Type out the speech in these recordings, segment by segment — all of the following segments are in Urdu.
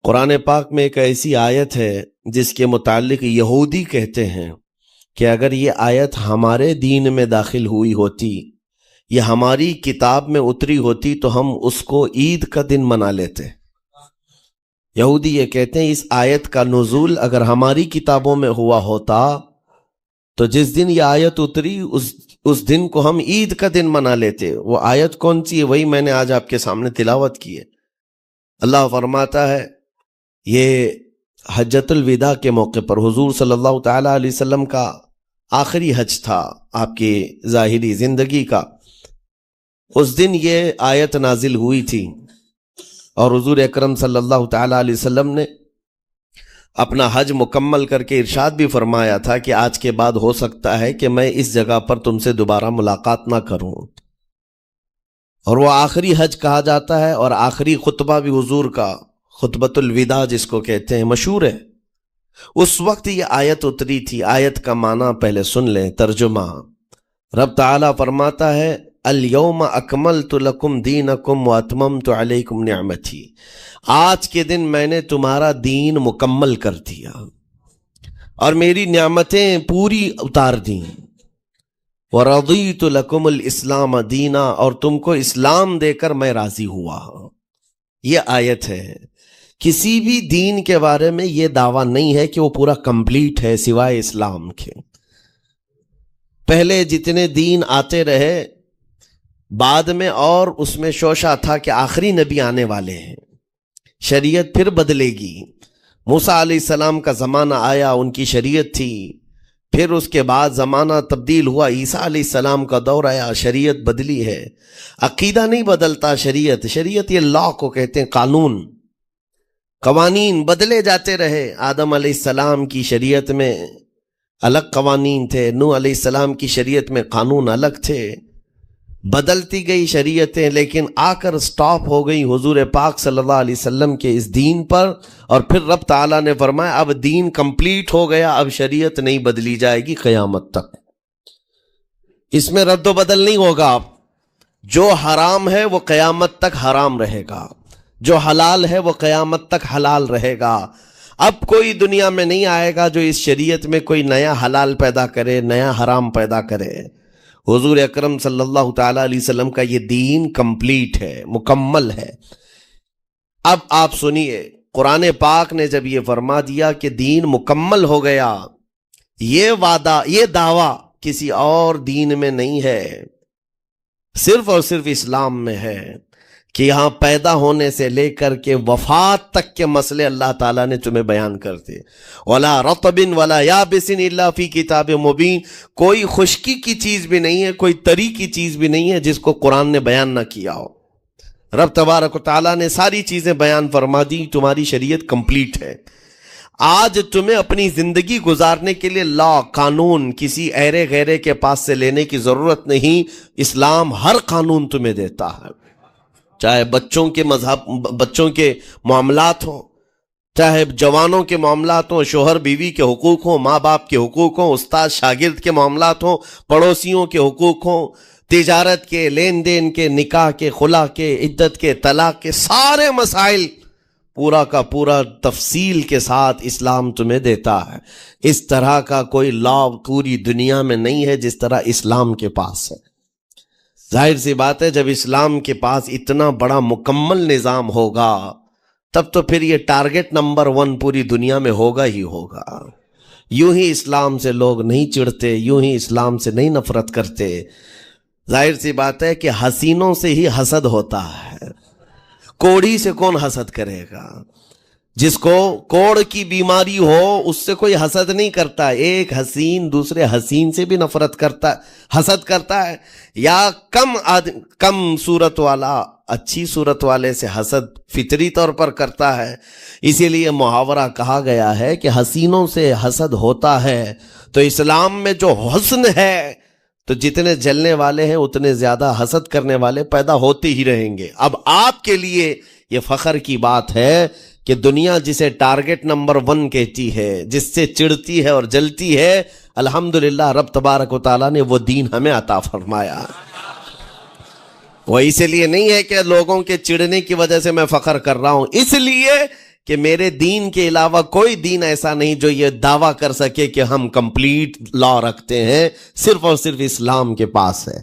قرآن پاک میں ایک ایسی آیت ہے جس کے متعلق یہودی کہتے ہیں کہ اگر یہ آیت ہمارے دین میں داخل ہوئی ہوتی یا ہماری کتاب میں اتری ہوتی تو ہم اس کو عید کا دن منا لیتے۔ یہودی یہ کہتے ہیں اس آیت کا نزول اگر ہماری کتابوں میں ہوا ہوتا تو جس دن یہ آیت اتری اس دن کو ہم عید کا دن منا لیتے۔ وہ آیت کون سی ہے؟ وہی میں نے آج آپ کے سامنے تلاوت کی ہے۔ اللہ فرماتا ہے یہ حجۃ الوداع کے موقع پر حضور صلی اللہ تعالیٰ علیہ وسلم کا آخری حج تھا آپ کی ظاہری زندگی کا، اس دن یہ آیت نازل ہوئی تھی اور حضور اکرم صلی اللہ تعالیٰ علیہ وسلم نے اپنا حج مکمل کر کے ارشاد بھی فرمایا تھا کہ آج کے بعد ہو سکتا ہے کہ میں اس جگہ پر تم سے دوبارہ ملاقات نہ کروں، اور وہ آخری حج کہا جاتا ہے اور آخری خطبہ بھی حضور کا خطبۃ الوداع جس کو کہتے ہیں مشہور ہے۔ اس وقت یہ آیت اتری تھی۔ آیت کا معنی پہلے سن لیں، ترجمہ۔ رب تعالیٰ فرماتا ہے الیوم اکملت لکم دینکم واتممت علیکم نعمتی، آج کے دن میں نے تمہارا دین مکمل کر دیا اور میری نعمتیں پوری اتار دیں۔ ورضیت لکم الاسلام دینا، اور تم کو اسلام دے کر میں راضی ہوا۔ یہ آیت ہے۔ کسی بھی دین کے بارے میں یہ دعویٰ نہیں ہے کہ وہ پورا کمپلیٹ ہے سوائے اسلام کے۔ پہلے جتنے دین آتے رہے بعد میں اور اس میں شوشہ تھا کہ آخری نبی آنے والے ہیں، شریعت پھر بدلے گی۔ موسیٰ علیہ السلام کا زمانہ آیا، ان کی شریعت تھی، پھر اس کے بعد زمانہ تبدیل ہوا، عیسیٰ علیہ السلام کا دور آیا، شریعت بدلی ہے۔ عقیدہ نہیں بدلتا، شریعت یہ لا کو کہتے ہیں، قانون، قوانین بدلے جاتے رہے۔ آدم علیہ السلام کی شریعت میں الگ قوانین تھے، نوح علیہ السلام کی شریعت میں قانون الگ تھے، بدلتی گئی شریعتیں، لیکن آ کر سٹاپ ہو گئی حضور پاک صلی اللہ علیہ وسلم کے اس دین پر، اور پھر رب تعالیٰ نے فرمایا اب دین کمپلیٹ ہو گیا، اب شریعت نہیں بدلی جائے گی قیامت تک، اس میں رد و بدل نہیں ہوگا۔ جو حرام ہے وہ قیامت تک حرام رہے گا، جو حلال ہے وہ قیامت تک حلال رہے گا۔ اب کوئی دنیا میں نہیں آئے گا جو اس شریعت میں کوئی نیا حلال پیدا کرے، نیا حرام پیدا کرے۔ حضور اکرم صلی اللہ تعالیٰ علیہ وسلم کا یہ دین کمپلیٹ ہے، مکمل ہے۔ اب آپ سنیے، قرآن پاک نے جب یہ فرما دیا کہ دین مکمل ہو گیا، یہ وعدہ، یہ دعویٰ کسی اور دین میں نہیں ہے، صرف اور صرف اسلام میں ہے کہ یہاں پیدا ہونے سے لے کر کے وفات تک کے مسئلے اللہ تعالیٰ نے تمہیں بیان کرتے۔ وَلَا رَطْبٍ وَلَا يَابِسٍ إِلَّا فِي كِتَابٍ مُبِينٍ، کوئی خشکی کی چیز بھی نہیں ہے، کوئی تری کی چیز بھی نہیں ہے جس کو قرآن نے بیان نہ کیا ہو۔ رب تبارک و تعالیٰ نے ساری چیزیں بیان فرما دی، تمہاری شریعت کمپلیٹ ہے۔ آج تمہیں اپنی زندگی گزارنے کے لیے لا، قانون کسی ایرے غیرے کے پاس سے لینے کی ضرورت نہیں۔ اسلام ہر قانون تمہیں دیتا ہے، چاہے بچوں کے معاملات ہوں، چاہے جوانوں کے معاملات ہوں، شوہر بیوی کے حقوق ہوں، ماں باپ کے حقوق ہوں، استاد شاگرد کے معاملات ہوں، پڑوسیوں کے حقوق ہوں، تجارت کے، لین دین کے، نکاح کے، خلا کے، عدت کے، طلاق کے، سارے مسائل پورا کا پورا تفصیل کے ساتھ اسلام تمہیں دیتا ہے۔ اس طرح کا کوئی لا پوری دنیا میں نہیں ہے جس طرح اسلام کے پاس ہے۔ ظاہر سی بات ہے، جب اسلام کے پاس اتنا بڑا مکمل نظام ہوگا تب تو پھر یہ ٹارگٹ نمبر 1 پوری دنیا میں ہوگا ہی ہوگا۔ یوں ہی اسلام سے لوگ نہیں چڑھتے، یوں ہی اسلام سے نہیں نفرت کرتے۔ ظاہر سی بات ہے کہ حسینوں سے ہی حسد ہوتا ہے، کوڑھی سے کون حسد کرے گا؟ جس کو کوڑ کی بیماری ہو اس سے کوئی حسد نہیں کرتا۔ ایک حسین دوسرے حسین سے بھی نفرت کرتا، حسد کرتا ہے، یا کم صورت والا اچھی صورت والے سے حسد فطری طور پر کرتا ہے۔ اسی لیے محاورہ کہا گیا ہے کہ حسینوں سے حسد ہوتا ہے، تو اسلام میں جو حسن ہے تو جتنے جلنے والے ہیں اتنے زیادہ حسد کرنے والے پیدا ہوتے ہی رہیں گے۔ اب آپ کے لیے یہ فخر کی بات ہے کہ دنیا جسے ٹارگٹ نمبر 1 کہتی ہے، جس سے چڑھتی ہے اور جلتی ہے، الحمدللہ رب تبارک و تعالیٰ نے وہ دین ہمیں عطا فرمایا۔ وہ اس لیے نہیں ہے کہ لوگوں کے چڑھنے کی وجہ سے میں فخر کر رہا ہوں، اس لیے کہ میرے دین کے علاوہ کوئی دین ایسا نہیں جو یہ دعویٰ کر سکے کہ ہم کمپلیٹ لا رکھتے ہیں، صرف اور صرف اسلام کے پاس ہے۔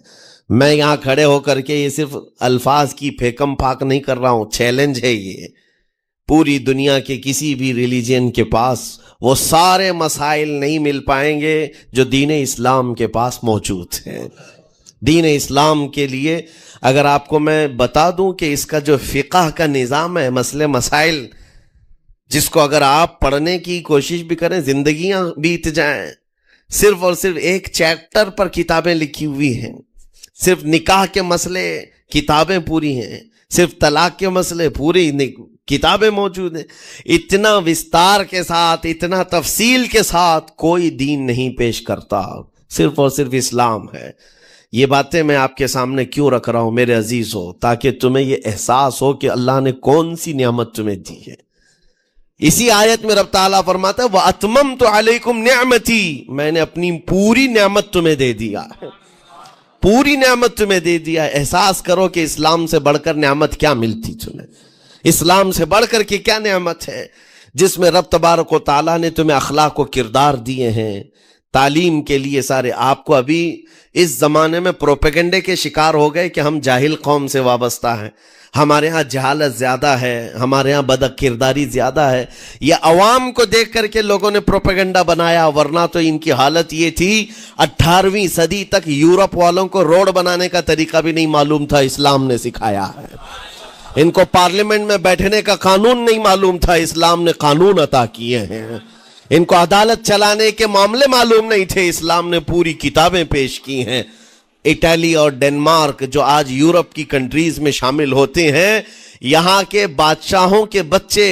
میں یہاں کھڑے ہو کر کے یہ صرف الفاظ کی پھیکم پھاک نہیں کر رہا ہوں، چیلنج ہے یہ۔ پوری دنیا کے کسی بھی ریلیجن کے پاس وہ سارے مسائل نہیں مل پائیں گے جو دین اسلام کے پاس موجود ہیں۔ دین اسلام کے لیے اگر آپ کو میں بتا دوں کہ اس کا جو فقہ کا نظام ہے، مسئلے مسائل، جس کو اگر آپ پڑھنے کی کوشش بھی کریں زندگیاں بیت جائیں، صرف اور صرف ایک چیپٹر پر کتابیں لکھی ہوئی ہیں، صرف نکاح کے مسئلے کتابیں پوری ہیں، صرف طلاق کے مسئلے پوری کتابیں موجود ہیں۔ اتنا وستار کے ساتھ، اتنا تفصیل کے ساتھ کوئی دین نہیں پیش کرتا، صرف اور صرف اسلام ہے۔ یہ باتیں میں آپ کے سامنے کیوں رکھ رہا ہوں میرے عزیزو؟ تاکہ تمہیں یہ احساس ہو کہ اللہ نے کون سی نعمت تمہیں دی ہے۔ اسی آیت میں رب تعالیٰ فرماتا ہے وَأَتْمَمْتُ عَلَيْكُمْ نِعْمَتِي، میں نے اپنی پوری نعمت تمہیں دے دیا، پوری نعمت تمہیں دے دیا۔ احساس کرو کہ اسلام سے بڑھ کر نعمت کیا ملتی تمہیں، اسلام سے بڑھ کر کے کیا نعمت ہے، جس میں رب تبارک و تعالیٰ نے تمہیں اخلاق و کردار دیے ہیں، تعلیم کے لیے سارے۔ آپ کو ابھی اس زمانے میں پروپیگنڈے کے شکار ہو گئے کہ ہم جاہل قوم سے وابستہ ہیں، ہمارے ہاں جہالت زیادہ ہے، ہمارے ہاں بد کرداری زیادہ ہے۔ یہ عوام کو دیکھ کر کے لوگوں نے پروپیگنڈا بنایا، ورنہ تو ان کی حالت یہ تھی 18ویں صدی تک یورپ والوں کو روڈ بنانے کا طریقہ بھی نہیں معلوم تھا، اسلام نے سکھایا ہے۔ ان کو پارلیمنٹ میں بیٹھنے کا قانون نہیں معلوم تھا، اسلام نے قانون عطا کیے ہیں۔ ان کو عدالت چلانے کے معاملے معلوم نہیں تھے، اسلام نے پوری کتابیں پیش کی ہیں۔ اٹلی اور ڈنمارک جو آج یورپ کی کنٹریز میں شامل ہوتے ہیں، یہاں کے بادشاہوں کے بچے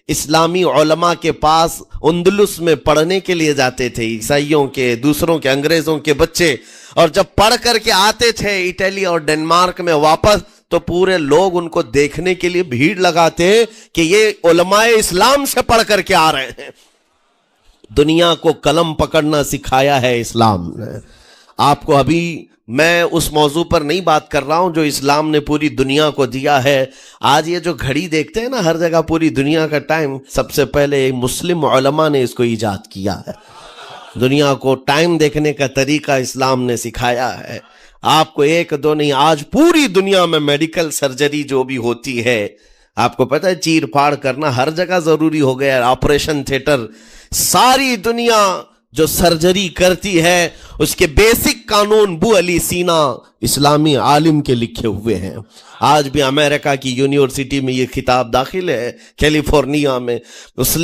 اسلامی علماء کے پاس اندلس میں پڑھنے کے لیے جاتے تھے، عیسائیوں کے، دوسروں کے، انگریزوں کے بچے، اور جب پڑھ کر کے آتے تھے اٹلی اور ڈنمارک میں واپس، تو پورے لوگ ان کو دیکھنے کے لیے بھیڑ لگاتے کہ یہ علماء اسلام سے پڑھ کر کے آ رہے ہیں۔ دنیا کو قلم پکڑنا سکھایا ہے اسلام نے۔ آپ کو ابھی میں اس موضوع پر نہیں بات کر رہا ہوں جو اسلام نے پوری دنیا کو دیا ہے۔ آج یہ جو گھڑی دیکھتے ہیں نا ہر جگہ پوری دنیا کا ٹائم، سب سے پہلے مسلم علماء نے اس کو ایجاد کیا ہے۔ دنیا کو ٹائم دیکھنے کا طریقہ اسلام نے سکھایا ہے۔ آپ کو ایک دو نہیں، آج پوری دنیا میں میڈیکل سرجری جو بھی ہوتی ہے، آپ کو پتہ ہے چیر پھاڑ کرنا ہر جگہ ضروری ہو گیا ہے، آپریشن تھیٹر، ساری دنیا جو سرجری کرتی ہے اس کے بیسک قانون بو علی سینا اسلامی عالم کے لکھے ہوئے ہیں۔ آج بھی امریکہ کی یونیورسٹی میں یہ کتاب داخل ہے، کیلیفورنیا میں۔ اس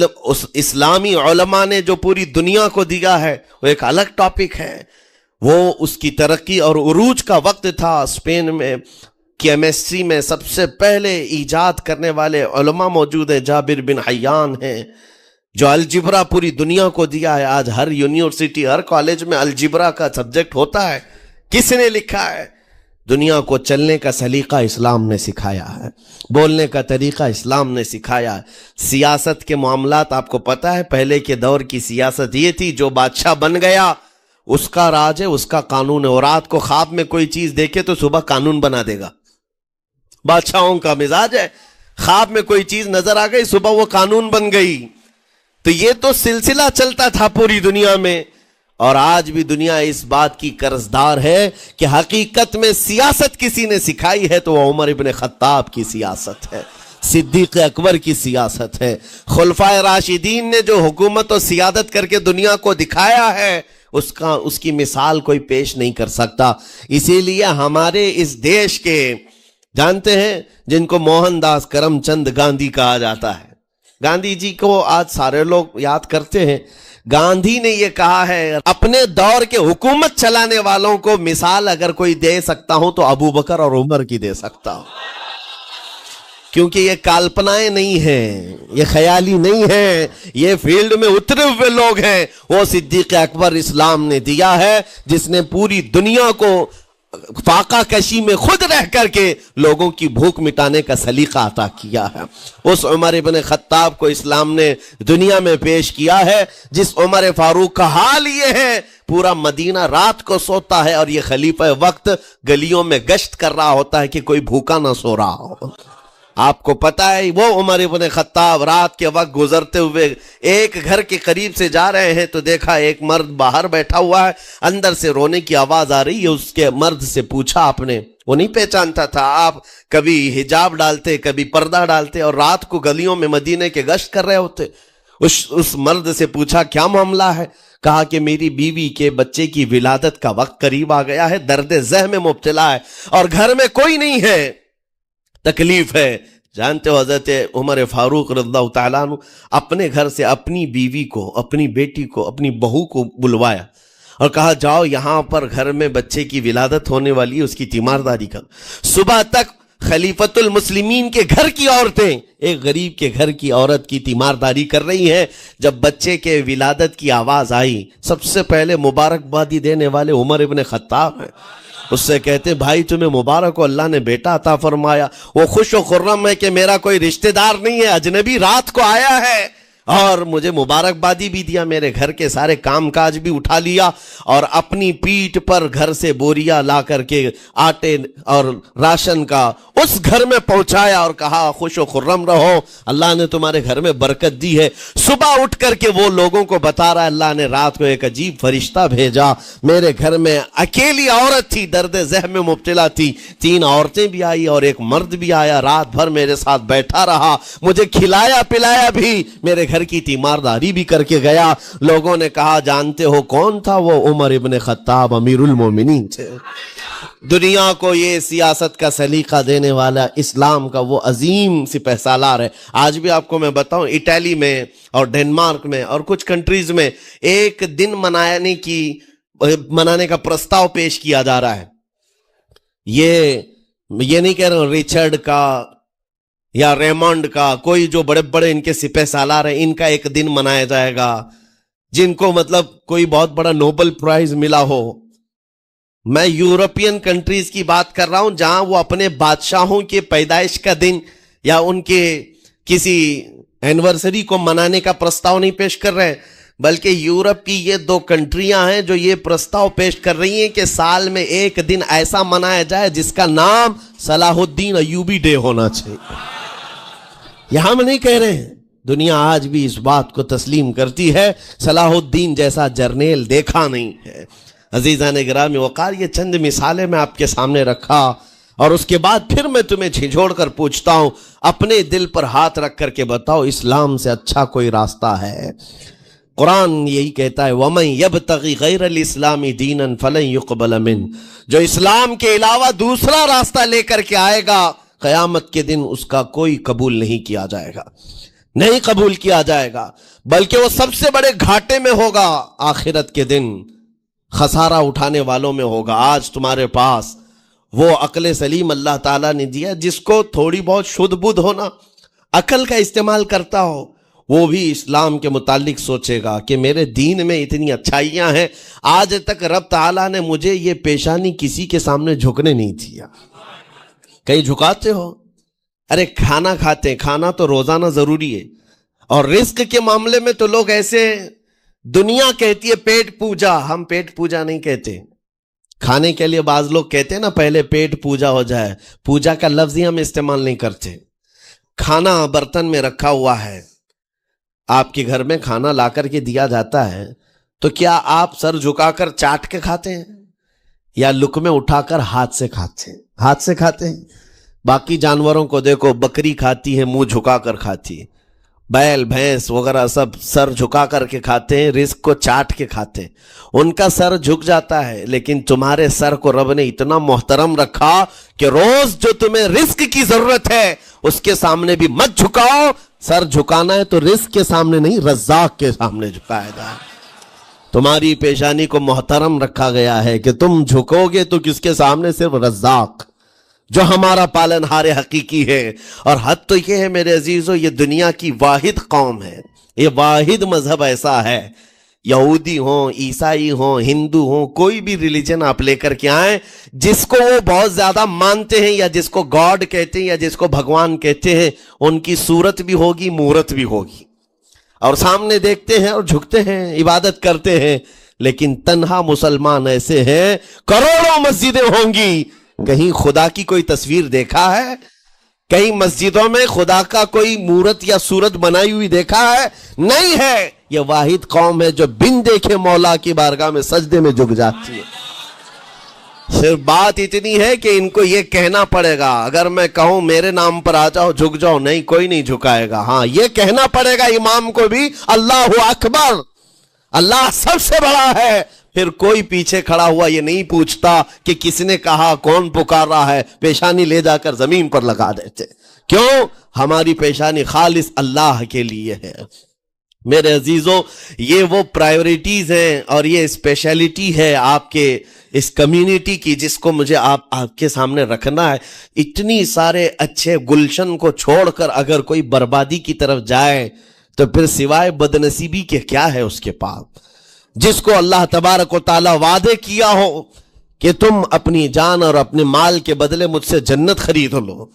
اسلامی علماء نے جو پوری دنیا کو دیا ہے وہ ایک الگ ٹاپک ہے۔ وہ اس کی ترقی اور عروج کا وقت تھا۔ اسپین میں کیمسٹری میں سب سے پہلے ایجاد کرنے والے علماء موجود ہیں، جابر بن حیان ہیں، جو الجبرا پوری دنیا کو دیا ہے۔ آج ہر یونیورسٹی، ہر کالج میں الجبرا کا سبجیکٹ ہوتا ہے۔ کس نے لکھا ہے؟ دنیا کو چلنے کا سلیقہ اسلام نے سکھایا ہے، بولنے کا طریقہ اسلام نے سکھایا ہے۔ سیاست کے معاملات آپ کو پتہ ہے، پہلے کے دور کی سیاست یہ تھی جو بادشاہ بن گیا اس کا راج ہے، اس کا قانون ہے۔ اور رات کو خواب میں کوئی چیز دیکھے تو صبح قانون بنا دے گا۔ بادشاہوں کا مزاج ہے، خواب میں کوئی چیز نظر آ گئی صبح وہ قانون بن گئی۔ تو یہ تو سلسلہ چلتا تھا پوری دنیا میں، اور آج بھی دنیا اس بات کی قرضدار ہے کہ حقیقت میں سیاست کسی نے سکھائی ہے تو وہ عمر ابن خطاب کی سیاست ہے، صدیق اکبر کی سیاست ہے۔ خلفائے راشدین نے جو حکومت و سیادت کر کے دنیا کو دکھایا ہے اس کی مثال کوئی پیش نہیں کر سکتا۔ اسی لیے ہمارے اس دیش کے، جانتے ہیں جن کو موہن داس کرم چند گاندھی کہا جاتا ہے، گاندھی جی کو آج سارے لوگ یاد کرتے ہیں۔ گاندھی نے یہ کہا ہے اپنے دور کے حکومت چلانے والوں کو مثال اگر کوئی دے سکتا ہوں تو ابو بکر اور عمر کی دے سکتا ہوں، کیونکہ یہ کالپنائیں نہیں ہیں، یہ خیالی نہیں ہیں، یہ فیلڈ میں اترے ہوئے لوگ ہیں۔ وہ صدیق اکبر اسلام نے دیا ہے جس نے پوری دنیا کو فاقہ کشی میں خود رہ کر کے لوگوں کی بھوک مٹانے کا سلیقہ عطا کیا ہے۔ اس عمر ابن خطاب کو اسلام نے دنیا میں پیش کیا ہے جس عمر فاروق کا حال یہ ہے، پورا مدینہ رات کو سوتا ہے اور یہ خلیفہ وقت گلیوں میں گشت کر رہا ہوتا ہے کہ کوئی بھوکا نہ سو رہا ہو۔ آپ کو پتا ہے وہ عمر ابن خطاب رات کے وقت گزرتے ہوئے ایک گھر کے قریب سے جا رہے ہیں تو دیکھا ایک مرد باہر بیٹھا ہوا ہے, اندر سے رونے کی آواز آ رہی ہے. اس کے مرد سے پوچھا آپ نے, وہ نہیں پہچانتا تھا. آپ کبھی حجاب ڈالتے, کبھی پردہ ڈالتے اور رات کو گلیوں میں مدینے کے گشت کر رہے ہوتے. اس مرد سے پوچھا کیا معاملہ ہے؟ کہا کہ میری بیوی کے بچے کی ولادت کا وقت قریب آ گیا ہے, درد ذہ میں مبتلا ہے اور گھر میں کوئی نہیں ہے, تکلیف ہے. جانتے ہو حضرت عمر فاروق رضی اللہ تعالیٰ عنہ اپنے گھر سے اپنی بیوی کو, اپنی بیٹی کو, اپنی بہو کو بلوایا اور کہا جاؤ یہاں پر گھر میں بچے کی ولادت ہونے والی ہے, اس کی تیمارداری کر. صبح تک خلیفۃ المسلمین کے گھر کی عورتیں ایک غریب کے گھر کی عورت کی تیمارداری کر رہی ہیں. جب بچے کے ولادت کی آواز آئی, سب سے پہلے مبارکبادی دینے والے عمر ابن خطاب ہیں. اس سے کہتے بھائی تمہیں مبارک ہو, اللہ نے بیٹا عطا فرمایا. وہ خوش و خرم ہے کہ میرا کوئی رشتہ دار نہیں ہے, اجنبی رات کو آیا ہے اور مجھے مبارکبادی بھی دیا, میرے گھر کے سارے کام کاج بھی اٹھا لیا اور اپنی پیٹھ پر گھر سے بوریا لا کر کے آٹے اور راشن کا اس گھر میں پہنچایا اور کہا خوش و خرم رہو, اللہ نے تمہارے گھر میں برکت دی ہے. صبح اٹھ کر کے وہ لوگوں کو بتا رہا ہے اللہ نے رات کو ایک عجیب فرشتہ بھیجا, میرے گھر میں اکیلی عورت تھی, درد ذہ میں مبتلا تھی, 3 عورتیں بھی آئی اور ایک مرد بھی آیا, رات بھر میرے ساتھ بیٹھا رہا, مجھے کھلایا پلایا بھی, میرے گھر کی تیمارداری بھی کر کے گیا. لوگوں نے کہا جانتے ہو کون تھا وہ؟ عمر ابن خطاب امیر المومنین تھے. دنیا کو یہ سیاست کا سلیقہ دینے والا اسلام کا وہ عظیم سپہ سالار ہے. آج بھی آپ کو میں بتاؤں اٹلی میں اور ڈنمارک میں اور کچھ کنٹریز میں ایک دن منانے کا پرستاؤ پیش کیا جا رہا ہے. یہ نہیں کہہ رہا ہوں ریچرڈ کا یا ریمنڈ کا, کوئی جو بڑے بڑے ان کے سپہ سالار ہیں ان کا ایک دن منایا جائے گا جن کو مطلب کوئی بہت بڑا نوبل پرائز ملا ہو. میں یورپین کنٹریز کی بات کر رہا ہوں جہاں وہ اپنے بادشاہوں کے پیدائش کا دن یا ان کے کسی اینیورسری کو منانے کا پرستاؤ نہیں پیش کر رہے, بلکہ یورپ کی یہ 2 کنٹریاں ہیں جو یہ پرستاؤ پیش کر رہی ہیں کہ سال میں ایک دن ایسا منایا جائے جس کا نام صلاح الدین ایوبی ڈے ہونا چاہیے. یہاں ہم نہیں کہہ رہے ہیں, دنیا آج بھی اس بات کو تسلیم کرتی ہے, صلاح الدین جیسا جرنیل دیکھا نہیں ہے. عزیزان گرامی وقار, یہ چند مثالیں میں آپ کے سامنے رکھا اور اس کے بعد پھر میں تمہیں جھنجھوڑ کر پوچھتا ہوں, اپنے دل پر ہاتھ رکھ کر کے بتاؤ اسلام سے اچھا کوئی راستہ ہے؟ قرآن یہی کہتا ہے وَمَن يَبْتَغِ غَيْرَ الْإِسْلَامِ دِينًا فَلَن يُقْبَلَ مِنْهُ, جو اسلام کے علاوہ دوسرا راستہ لے کر کے آئے گا قیامت کے دن اس کا کوئی قبول نہیں کیا جائے گا, نہیں قبول کیا جائے گا, بلکہ وہ سب سے بڑے گھاٹے میں ہوگا, آخرت کے دن خسارہ اٹھانے والوں میں ہوگا. آج تمہارے پاس وہ عقل سلیم اللہ تعالیٰ نے دیا, جس کو تھوڑی بہت شدھ بدھ ہونا, عقل کا استعمال کرتا ہو, وہ بھی اسلام کے متعلق سوچے گا کہ میرے دین میں اتنی اچھائیاں ہیں, آج تک رب تعالیٰ نے مجھے یہ پیشانی کسی کے سامنے جھکنے نہیں دیا. کہیں جھکاتے ہو؟ ارے کھانا کھاتے ہیں, کھانا تو روزانہ ضروری ہے, اور رزق کے معاملے میں تو لوگ ایسے, دنیا کہتی ہے پیٹ پوجا, ہم پیٹ پوجا نہیں کہتے. کھانے کے لیے بعض لوگ کہتے ہیں نا پہلے پیٹ پوجا ہو جائے, پوجا کا لفظ ہی ہم استعمال نہیں کرتے. کھانا برتن میں رکھا ہوا ہے, آپ کے گھر میں کھانا لا کر کے دیا جاتا ہے, تو کیا آپ سر جھکا کر چاٹ کے کھاتے ہیں یا لقمے اٹھا کر ہاتھ سے کھاتے ہیں؟ ہاتھ سے کھاتے ہیں. باقی جانوروں کو دیکھو, بکری کھاتی ہے منہ جھکا کر کھاتی ہے, بیل بھینس وغیرہ سب سر جھکا کر کے کھاتے ہیں, رزق کو چاٹ کے کھاتے ہیں, ان کا سر جھک جاتا ہے. لیکن تمہارے سر کو رب نے اتنا محترم رکھا کہ روز جو تمہیں رزق کی ضرورت ہے اس کے سامنے بھی مت جھکاؤ. سر جھکانا ہے تو رزق کے سامنے نہیں, رزاق کے سامنے جھکایا جائے. تمہاری پیشانی کو محترم رکھا گیا ہے کہ تم جھکو گے تو کس کے سامنے؟ صرف رزاق جو ہمارا پالنہار حقیقی ہے. اور حد تو یہ ہے میرے عزیزو, یہ دنیا کی واحد قوم ہے, یہ واحد مذہب ایسا ہے, یہودی ہوں, عیسائی ہوں, ہندو ہوں, کوئی بھی ریلیجن آپ لے کر کے آئیں, جس کو وہ بہت زیادہ مانتے ہیں یا جس کو گاڈ کہتے ہیں یا جس کو بھگوان کہتے ہیں, ان کی صورت بھی ہوگی, مورت بھی ہوگی, اور سامنے دیکھتے ہیں اور جھکتے ہیں, عبادت کرتے ہیں. لیکن تنہا مسلمان ایسے ہیں, کروڑوں مسجدیں ہوں گی, کہیں خدا کی کوئی تصویر دیکھا ہے؟ کئی مسجدوں میں خدا کا کوئی مورت یا صورت بنائی ہوئی دیکھا ہے؟ نہیں ہے. یہ واحد قوم ہے جو بن دیکھے مولا کی بارگاہ میں سجدے میں جھک جاتی ہے. صرف بات اتنی ہے کہ ان کو یہ کہنا پڑے گا. اگر میں کہوں میرے نام پر آ جاؤ جھک جاؤ، نہیں، کوئی نہیں جھکائے گا. ہاں، یہ کہنا پڑے گا امام کو بھی اللہ اکبر، اللہ سب سے بڑا ہے. پھر کوئی پیچھے کھڑا ہوا یہ نہیں پوچھتا کہ کس نے کہا، کون پکار رہا ہے. پیشانی لے جا کر زمین پر لگا دیتے. کیوں؟ ہماری پیشانی خالص اللہ کے لیے ہے. میرے عزیزوں، یہ وہ پرائیورٹیز ہیں اور یہ اسپیشلٹی ہے آپ کے اس کمیونٹی کی جس کو مجھے آپ کے سامنے رکھنا ہے. اتنی سارے اچھے گلشن کو چھوڑ کر اگر کوئی بربادی کی طرف جائے تو پھر سوائے بدنصیبی کے کیا ہے اس کے پاس؟ جس کو اللہ تبارک و تعالیٰ وعدے کیا ہو کہ تم اپنی جان اور اپنے مال کے بدلے مجھ سے جنت خرید لو،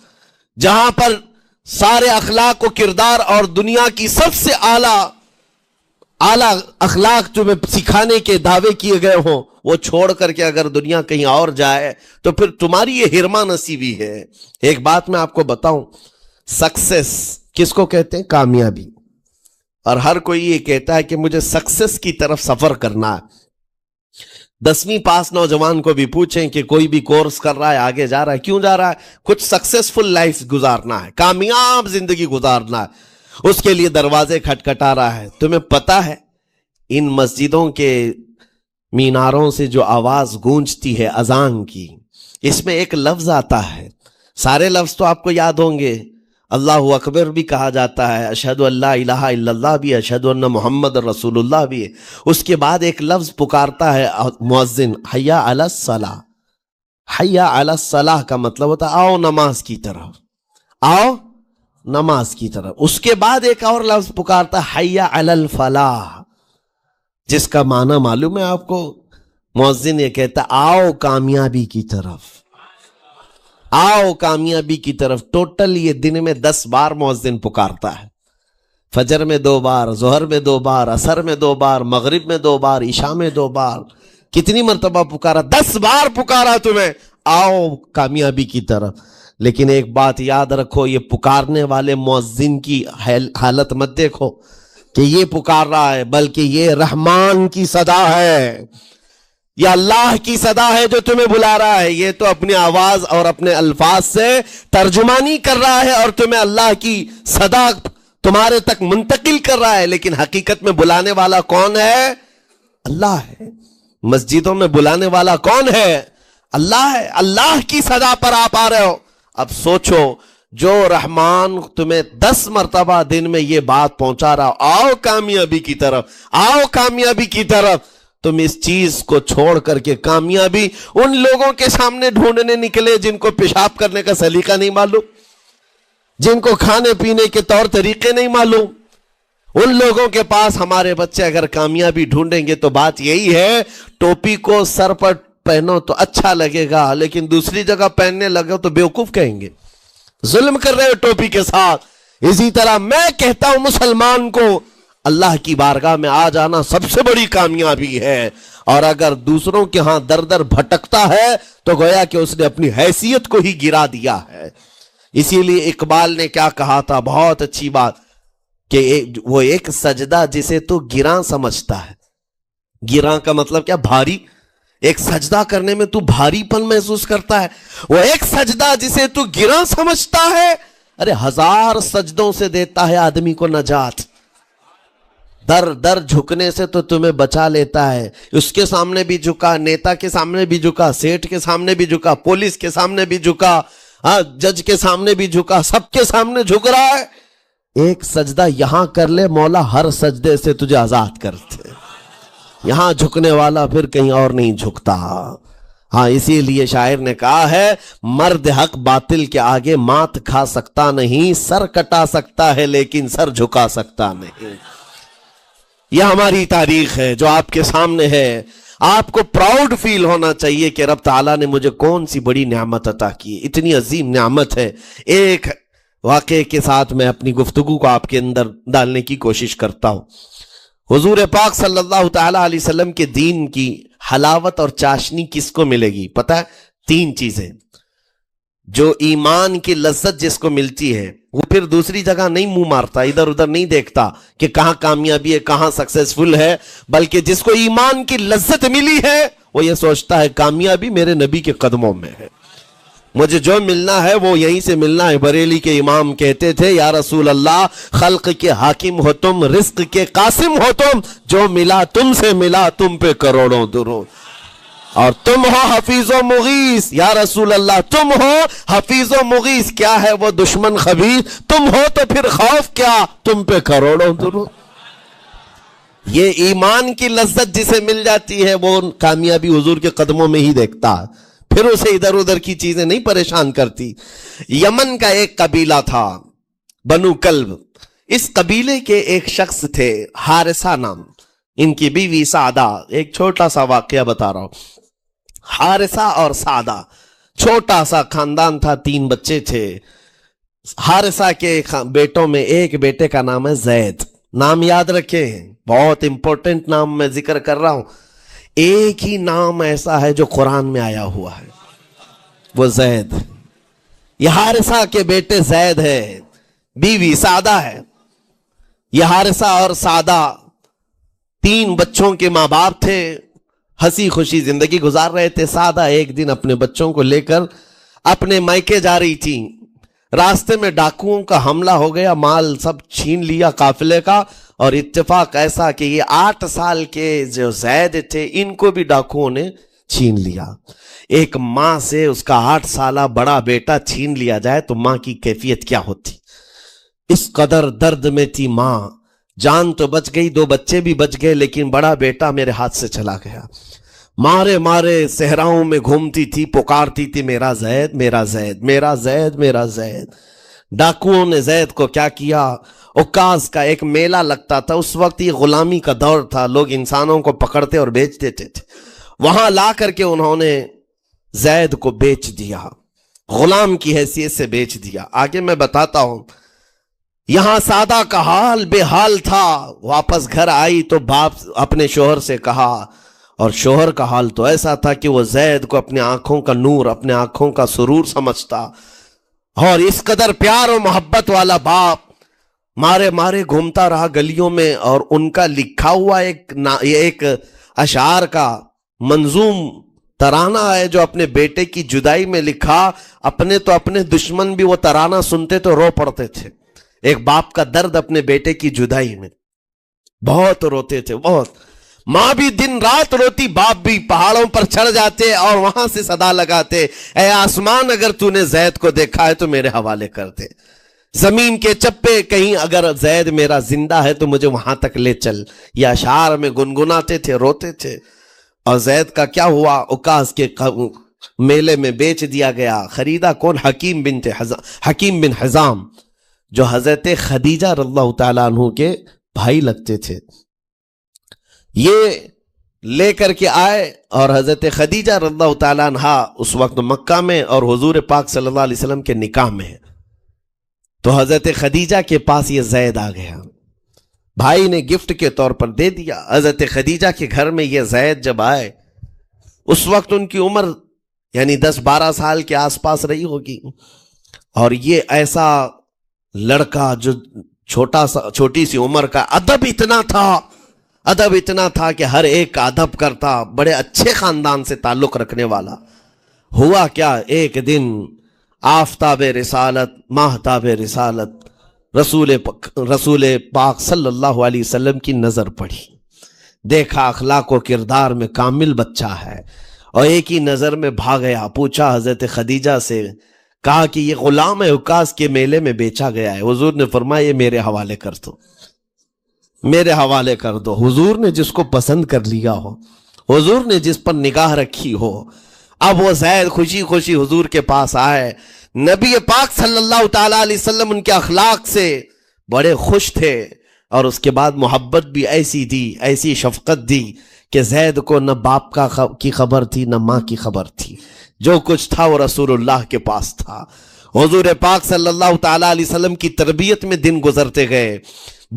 جہاں پر سارے اخلاق و کردار اور دنیا کی سب سے اعلیٰ اخلاق تمہیں سکھانے کے دعوے کیے گئے ہوں، وہ چھوڑ کر کے اگر دنیا کہیں اور جائے تو پھر تمہاری یہ ہرما نصیبی ہے. ایک بات میں آپ کو بتاؤں، سکسیس کس کو کہتے ہیں؟ کامیابی. اور ہر کوئی یہ کہتا ہے کہ مجھے سکسیس کی طرف سفر کرنا ہے. 10ویں پاس نوجوان کو بھی پوچھیں کہ کوئی بھی کورس کر رہا ہے، آگے جا رہا ہے، کیوں جا رہا ہے؟ کچھ سکسیسفل لائف گزارنا ہے، کامیاب زندگی گزارنا ہے، اس کے لیے دروازے کھٹکھٹا رہا ہے. تمہیں پتا ہے ان مسجدوں کے میناروں سے جو آواز گونجتی ہے اذان کی، اس میں ایک لفظ آتا ہے. سارے لفظ تو آپ کو یاد ہوں گے. اللہ اکبر بھی کہا جاتا ہے، اشہد ان لا الہ الا اللہ بھی، اشہد ان محمد رسول اللہ بھی. اس کے بعد ایک لفظ پکارتا ہے مؤذن، حی علی الصلاۃ. حی علی الصلاۃ کا مطلب ہوتا ہے آؤ نماز کی طرف، آؤ نماز کی طرف. اس کے بعد ایک اور لفظ پکارتا ہے حی علی الفلاح، جس کا معنی معلوم ہے آپ کو؟ مؤذن یہ کہتا ہے آؤ کامیابی کی طرف، آؤ کامیابی کی طرف. ٹوٹل یہ دن میں 10 بار مؤذن پکارتا ہے. فجر میں 2 بار، ظہر میں 2 بار، عصر میں 2 بار، مغرب میں 2 بار، عشاء میں 2 بار. کتنی مرتبہ پکارا؟ 10 بار پکارا تمہیں، آؤ کامیابی کی طرف. لیکن ایک بات یاد رکھو، یہ پکارنے والے مؤذن کی حالت مت دیکھو کہ یہ پکار رہا ہے، بلکہ یہ رحمان کی صدا ہے، یہ اللہ کی صدا ہے جو تمہیں بلا رہا ہے. یہ تو اپنی آواز اور اپنے الفاظ سے ترجمانی کر رہا ہے اور تمہیں اللہ کی صدا تمہارے تک منتقل کر رہا ہے. لیکن حقیقت میں بلانے والا کون ہے؟ اللہ ہے. مسجدوں میں بلانے والا کون ہے؟ اللہ ہے. اللہ کی صدا پر آپ آ رہے ہو. اب سوچو، جو رحمان تمہیں 10 مرتبہ دن میں یہ بات پہنچا رہا، آؤ کامیابی کی طرف، آؤ کامیابی کی طرف، تم اس چیز کو چھوڑ کر کے کامیابی ان لوگوں کے سامنے ڈھونڈنے نکلے جن کو پیشاب کرنے کا سلیقہ نہیں معلوم، جن کو کھانے پینے کے طور طریقے نہیں معلوم. ان لوگوں کے پاس ہمارے بچے اگر کامیابی ڈھونڈیں گے تو بات یہی ہے، ٹوپی کو سر پر پہنو تو اچھا لگے گا، لیکن دوسری جگہ پہننے لگے تو بیوقوف کہیں گے، ظلم کر رہے ہو ٹوپی کے ساتھ. اسی طرح میں کہتا ہوں مسلمان کو اللہ کی بارگاہ میں آ جانا سب سے بڑی کامیابی ہے. اور اگر دوسروں کے ہاں در در بھٹکتا ہے تو گویا کہ اس نے اپنی حیثیت کو ہی گرا دیا ہے. اسی لیے اقبال نے کیا کہا تھا، بہت اچھی بات، کہ وہ ایک سجدہ جسے تو گراں سمجھتا ہے. گراں کا مطلب کیا؟ بھاری. ایک سجدہ کرنے میں تو بھاری پن محسوس کرتا ہے. وہ ایک سجدہ جسے تو گراں سمجھتا ہے، ارے 1000 سجدوں سے دیتا ہے آدمی کو نجات. در در جھکنے سے تو تمہیں بچا لیتا ہے. اس کے سامنے بھی جھکا، نیتا کے سامنے بھی جھکا، سیٹ کے سامنے بھی جھکا، پولیس کے سامنے بھی جھکا، جج کے سامنے بھی جھکا، سب کے سامنے جھک رہا ہے. ایک سجدہ یہاں کر لے، مولا ہر سجدے سے تجھے آزاد کرتے. یہاں جھکنے والا پھر کہیں اور نہیں جھکتا. ہاں، اسی لیے شاعر نے کہا ہے، مرد حق باطل کے آگے مات کھا سکتا نہیں، سر کٹا سکتا ہے لیکن سر جھکا سکتا نہیں. یہ ہماری تاریخ ہے جو آپ کے سامنے ہے. آپ کو پراؤڈ فیل ہونا چاہیے کہ رب تعالیٰ نے مجھے کون سی بڑی نعمت عطا کی. اتنی عظیم نعمت ہے. ایک واقعے کے ساتھ میں اپنی گفتگو کو آپ کے اندر ڈالنے کی کوشش کرتا ہوں. حضور پاک صلی اللہ تعالیٰ علیہ وسلم کے دین کی حلاوت اور چاشنی کس کو ملے گی؟ پتہ ہے؟ 3 چیزیں. جو ایمان کی لذت جس کو ملتی ہے وہ پھر دوسری جگہ نہیں منہ مارتا، ادھر ادھر نہیں دیکھتا کہ کہاں کامیابی ہے، کہاں سکسیسفل ہے، بلکہ جس کو ایمان کی لذت ملی ہے وہ یہ سوچتا ہے کامیابی میرے نبی کے قدموں میں ہے، مجھے جو ملنا ہے وہ یہیں سے ملنا ہے۔ بریلی کے امام کہتے تھے یا رسول اللہ خلق کے حاکم ہو تم، رزق کے قاسم ہو تم، جو ملا تم سے ملا تم پہ کروڑوں درود، اور تم ہو حفیظ و مغیث یا رسول اللہ، تم ہو حفیظ و مغیث، کیا ہے وہ دشمن خبیث، تم ہو تو پھر خوف کیا، تم پہ کروڑوں درود۔ یہ ایمان کی لذت جسے مل جاتی ہے وہ کامیابی حضور کے قدموں میں ہی دیکھتا ہے، پھر اسے ادھر ادھر کی چیزیں نہیں پریشان کرتی۔ یمن کا ایک قبیلہ تھا بنو کلب، اس قبیلے کے ایک شخص تھے حارثہ نام، ان کی بیوی سعدہ۔ ایک چھوٹا سا واقعہ بتا رہا ہوں۔ حارثہ اور سعدہ چھوٹا سا خاندان تھا، 3 بچے تھے۔ حارثہ کے بیٹوں میں ایک بیٹے کا نام ہے زید، نام یاد رکھے، بہت امپورٹنٹ نام میں ذکر کر رہا ہوں۔ ایک ہی نام ایسا ہے جو قرآن میں آیا ہوا ہے، وہ زید۔ یہ حارثہ کے بیٹے زید ہے، بیوی سعدہ ہے۔ یہ حارثہ اور سعدہ 3 بچوں کے ماں باپ تھے، ہنسی خوشی زندگی گزار رہے تھے۔ سعدہ ایک دن اپنے بچوں کو لے کر اپنے مائکے جا رہی تھی، راستے میں ڈاکوؤں کا حملہ ہو گیا، مال سب چھین لیا قافلے کا، اور اتفاق ایسا کہ یہ 8 سال کے جو زید تھے ان کو بھی ڈاکوؤں نے چھین لیا۔ ایک ماں سے اس کا 8 سالہ بڑا بیٹا چھین لیا جائے تو ماں کی کیفیت کیا ہوتی، اس قدر درد میں تھی ماں۔ جان تو بچ گئی، 2 بچے بھی بچ گئے، لیکن بڑا بیٹا میرے ہاتھ سے چلا گیا۔ مارے مارے صحراؤں میں گھومتی تھی، پکارتی تھی میرا زید میرا زید میرا زید میرا زید۔ ڈاکوؤں نے زید کو کیا کیا، عکاظ کا ایک میلہ لگتا تھا، اس وقت یہ غلامی کا دور تھا، لوگ انسانوں کو پکڑتے اور بیچ دیتے تھے، وہاں لا کر کے انہوں نے زید کو بیچ دیا، غلام کی حیثیت سے بیچ دیا۔ آگے میں بتاتا ہوں۔ یہاں سعدہ کا حال بے حال تھا، واپس گھر آئی تو باپ اپنے شوہر سے کہا، اور شوہر کا حال تو ایسا تھا کہ وہ زید کو اپنے آنکھوں کا نور، اپنے آنکھوں کا سرور سمجھتا، اور اس قدر پیار و محبت والا باپ مارے مارے گھومتا رہا گلیوں میں، اور ان کا لکھا ہوا ایک اشعار کا منظوم ترانہ ہے جو اپنے بیٹے کی جدائی میں لکھا۔ اپنے دشمن بھی وہ ترانہ سنتے تو رو پڑتے تھے، ایک باپ کا درد اپنے بیٹے کی جدائی میں، بہت روتے تھے، بہت۔ ماں بھی دن رات روتی، باپ بھی پہاڑوں پر چڑھ جاتے اور وہاں سے صدا لگاتے، اے آسمان اگر تو نے زید کو دیکھا ہے تو میرے حوالے کر دے، زمین کے چپے کہیں اگر زید میرا زندہ ہے تو مجھے وہاں تک لے چل۔ یہ اشعار میں گنگناتے تھے، روتے تھے۔ اور زید کا کیا ہوا، عکاظ کے میلے میں بیچ دیا گیا۔ خریدا کون؟ حکیم بن حزام، جو حضرت خدیجہ رضی اللہ تعالیٰ عنہ کے بھائی لگتے تھے۔ یہ لے کر کے آئے، اور حضرت خدیجہ رضی اللہ تعالیٰ عنہ اس وقت مکہ میں اور حضور پاک صلی اللہ علیہ وسلم کے نکاح میں ہے، تو حضرت خدیجہ کے پاس یہ زید آ گیا، بھائی نے گفٹ کے طور پر دے دیا۔ حضرت خدیجہ کے گھر میں یہ زید جب آئے، اس وقت ان کی عمر یعنی 10-12 سال کے آس پاس رہی ہوگی، اور یہ ایسا لڑکا جو چھوٹی سی عمر کا، ادب اتنا تھا کہ ہر ایک کا ادب کرتا، بڑے اچھے خاندان سے تعلق رکھنے والا۔ ہوا کیا، ایک دن آفتاب رسالت، ماہتاب رسالت رسول پاک صلی اللہ علیہ وسلم کی نظر پڑی، دیکھا اخلاق و کردار میں کامل بچہ ہے، اور ایک ہی نظر میں بھاگ گیا۔ پوچھا حضرت خدیجہ سے، کہا کہ یہ غلام ہے، عکاظ کے میلے میں بیچا گیا ہے۔ حضور نے فرمایا یہ میرے حوالے کر دو، میرے حوالے کر دو۔ حضور نے جس کو پسند کر لیا ہو، حضور نے جس پر نگاہ رکھی ہو، اب وہ زید خوشی خوشی حضور کے پاس آئے۔ نبی پاک صلی اللہ تعالیٰ علیہ وسلم ان کے اخلاق سے بڑے خوش تھے، اور اس کے بعد محبت بھی ایسی دی، ایسی شفقت دی کہ زید کو نہ باپ کی خبر تھی نہ ماں کی خبر تھی، جو کچھ تھا وہ رسول اللہ کے پاس تھا۔ حضور پاک صلی اللہ تعالیٰ علیہ وسلم کی تربیت میں دن گزرتے گئے،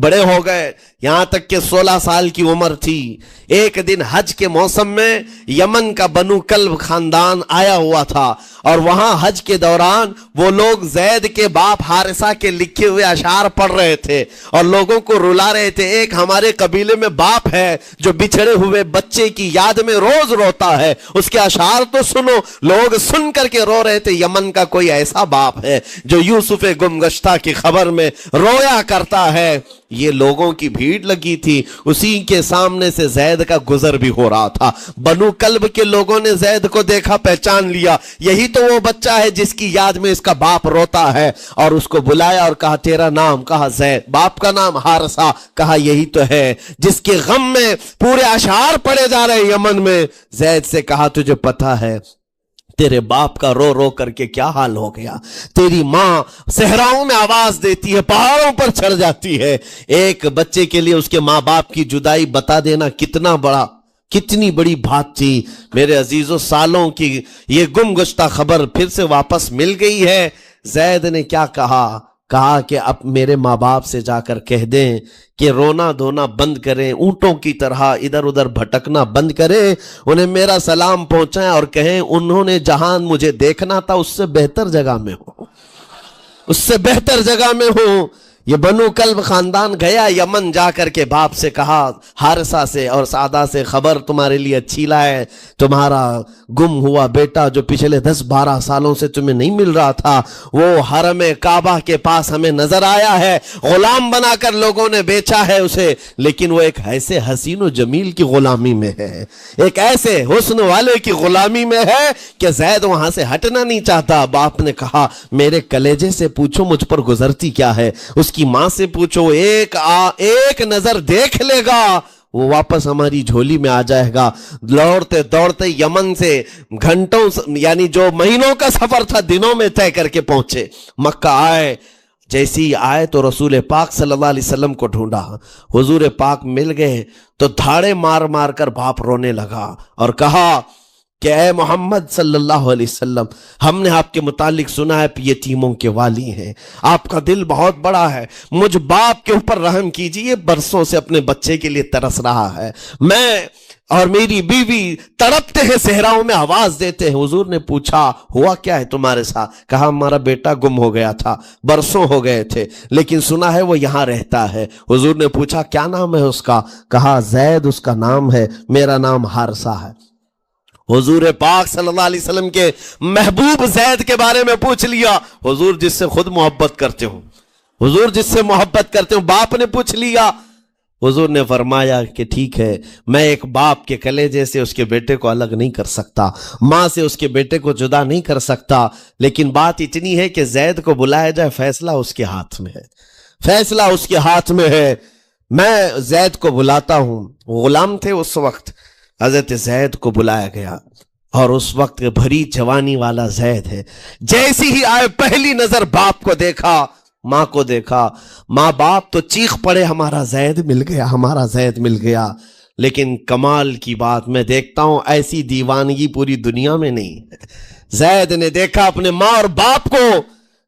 بڑے ہو گئے، یہاں تک کہ 16 سال کی عمر تھی۔ ایک دن حج کے موسم میں یمن کا بنو کلب خاندان آیا ہوا تھا، اور وہاں حج کے دوران وہ لوگ زید کے باپ حارثہ کے لکھے ہوئے اشعار پڑھ رہے تھے اور لوگوں کو رلا رہے تھے۔ ایک ہمارے قبیلے میں باپ ہے جو بچھڑے ہوئے بچے کی یاد میں روز روتا ہے، اس کے اشعار تو سنو۔ لوگ سن کر کے رو رہے تھے، یمن کا کوئی ایسا باپ ہے جو یوسف گم گشتہ کی خبر میں رویا کرتا ہے۔ یہ لوگوں کی بھیڑ لگی تھی، اسی کے سامنے سے زید کا گزر بھی ہو رہا تھا۔ بنو کلب کے لوگوں نے زید کو دیکھا، پہچان لیا، یہی تو وہ بچہ ہے جس کی یاد میں اس کا باپ روتا ہے، اور اس کو بلایا اور کہا تیرا نام؟ کہا زید۔ باپ کا نام حارثہ؟ کہا یہی تو ہے جس کے غم میں پورے اشعار پڑے جا رہے یمن میں۔ زید سے کہا تجھے پتہ ہے تیرے باپ کا رو رو کر کے کیا حال ہو گیا؟ تیری ماں صحراؤں میں آواز دیتی ہے، پہاڑوں پر چڑھ جاتی ہے۔ ایک بچے کے لیے اس کے ماں باپ کی جدائی بتا دینا کتنی بڑی بات تھی۔ میرے عزیزو، سالوں کی یہ گم گشتہ خبر پھر سے واپس مل گئی ہے۔ زید نے کیا کہا کہ اب میرے ماں باپ سے جا کر کہہ دیں کہ رونا دھونا بند کریں، اونٹوں کی طرح ادھر ادھر بھٹکنا بند کریں، انہیں میرا سلام پہنچائیں اور کہیں انہوں نے جہاں مجھے دیکھنا تھا اس سے بہتر جگہ میں ہوں، اس سے بہتر جگہ میں ہوں۔ یہ بنو کلب خاندان گیا یمن، جا کر کے باپ سے کہا، حارثہ سے اور سعدہ سے، خبر تمہارے لیے اچھی لائے، تمہارا گم ہوا بیٹا جو پچھلے 10-12 سالوں سے تمہیں نہیں مل رہا تھا، وہ حرم کعبہ کے پاس ہمیں نظر آیا ہے، غلام بنا کر لوگوں نے بیچا ہے اسے، لیکن وہ ایک ایسے حسین و جمیل کی غلامی میں ہے، ایک ایسے حسن والے کی غلامی میں ہے کہ زید وہاں سے ہٹنا نہیں چاہتا۔ باپ نے کہا میرے کلیجے سے پوچھو مجھ پر گزرتی کیا ہے، اس کی ماں سے پوچھو، ایک نظر دیکھ لے گا وہ واپس ہماری جھولی میں آ جائے گا۔ دوڑتے دوڑتے یمن سے گھنٹوں، یعنی جو مہینوں کا سفر تھا، دنوں میں طے کر کے پہنچے۔ مکہ آئے، جیسی آئے تو رسول پاک صلی اللہ علیہ وسلم کو ڈھونڈا، حضور پاک مل گئے تو دھاڑے مار مار کر باپ رونے لگا اور کہا کہ اے محمد صلی اللہ علیہ وسلم، ہم نے آپ کے متعلق سنا ہے یتیموں کے والی ہیں، آپ کا دل بہت بڑا ہے، مجھ باپ کے اوپر رحم کیجئے، برسوں سے اپنے بچے کے لیے ترس رہا ہے، میں اور میری بیوی تڑپتے ہیں، صحراؤں میں آواز دیتے ہیں۔ حضور نے پوچھا ہوا کیا ہے تمہارے ساتھ؟ کہا ہمارا بیٹا گم ہو گیا تھا، برسوں ہو گئے تھے، لیکن سنا ہے وہ یہاں رہتا ہے۔ حضور نے پوچھا کیا نام ہے اس کا؟ کہا زید اس کا نام ہے، میرا نام حارثہ ہے۔ حضور پاک صلی اللہ علیہ وسلم کے محبوب زید کے بارے میں پوچھ لیا، حضور جس سے خود محبت کرتے ہو، حضور جس سے محبت کرتے ہو، باپ نے پوچھ لیا۔ حضور نے فرمایا کہ ٹھیک ہے، میں ایک باپ کے کلیجے سے اس کے بیٹے کو الگ نہیں کر سکتا، ماں سے اس کے بیٹے کو جدا نہیں کر سکتا، لیکن بات اتنی ہے کہ زید کو بلایا جائے، فیصلہ اس کے ہاتھ میں ہے، فیصلہ اس کے ہاتھ میں ہے۔ میں زید کو بلاتا ہوں۔ غلام تھے اس وقت، حضرت زید کو بلایا گیا، اور اس وقت بھری جوانی والا زید ہے۔ جیسی ہی آئے، پہلی نظر باپ کو دیکھا، ماں کو دیکھا، ماں باپ تو چیخ پڑے ہمارا زید مل گیا، ہمارا زید مل گیا۔ لیکن کمال کی بات میں دیکھتا ہوں ایسی دیوانگی پوری دنیا میں نہیں ہے۔ زید نے دیکھا اپنے ماں اور باپ کو،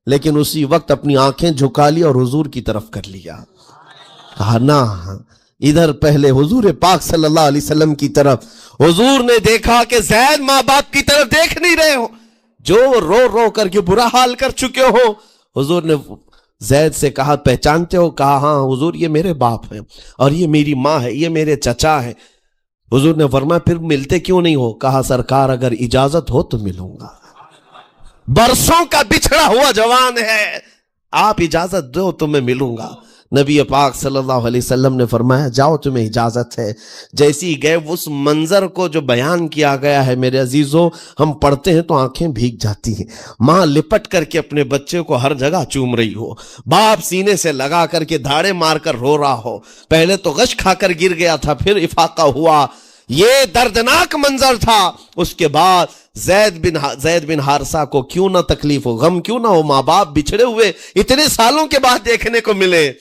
لیکن اسی وقت اپنی آنکھیں جھکا لی اور حضور کی طرف کر لیا، کہا نہ، ادھر پہلے حضور پاک صلی اللہ علیہ وسلم کی طرف۔ حضور نے دیکھا کہ زید ماں باپ کی طرف دیکھ نہیں رہے ہو، جو رو رو کر کے برا حال کر چکے ہو۔ حضور نے زید سے کہا پہچانتے ہو؟ کہا ہاں حضور، یہ میرے باپ ہیں اور یہ میری ماں ہے، یہ میرے چچا ہیں۔ حضور نے فرمایا پھر ملتے کیوں نہیں ہو؟ کہا سرکار اگر اجازت ہو تو ملوں گا، برسوں کا بچھڑا ہوا جوان ہے، آپ اجازت دو تو میں ملوں گا۔ نبی پاک صلی اللہ علیہ وسلم نے فرمایا جاؤ تمہیں اجازت ہے۔ جیسی گئے اس منظر کو جو بیان کیا گیا ہے میرے عزیزوں، ہم پڑھتے ہیں تو آنکھیں بھیگ جاتی ہیں۔ ماں لپٹ کر کے اپنے بچے کو ہر جگہ چوم رہی ہو، باپ سینے سے لگا کر کے دھاڑے مار کر رو رہا ہو، پہلے تو غش کھا کر گر گیا تھا، پھر افاقہ ہوا، یہ دردناک منظر تھا۔ اس کے بعد زید بن حارثہ کو کیوں نہ تکلیف ہو، غم کیوں نہ ہو، ماں باپ بچھڑے ہوئے اتنے سالوں کے بعد دیکھنے کو ملے،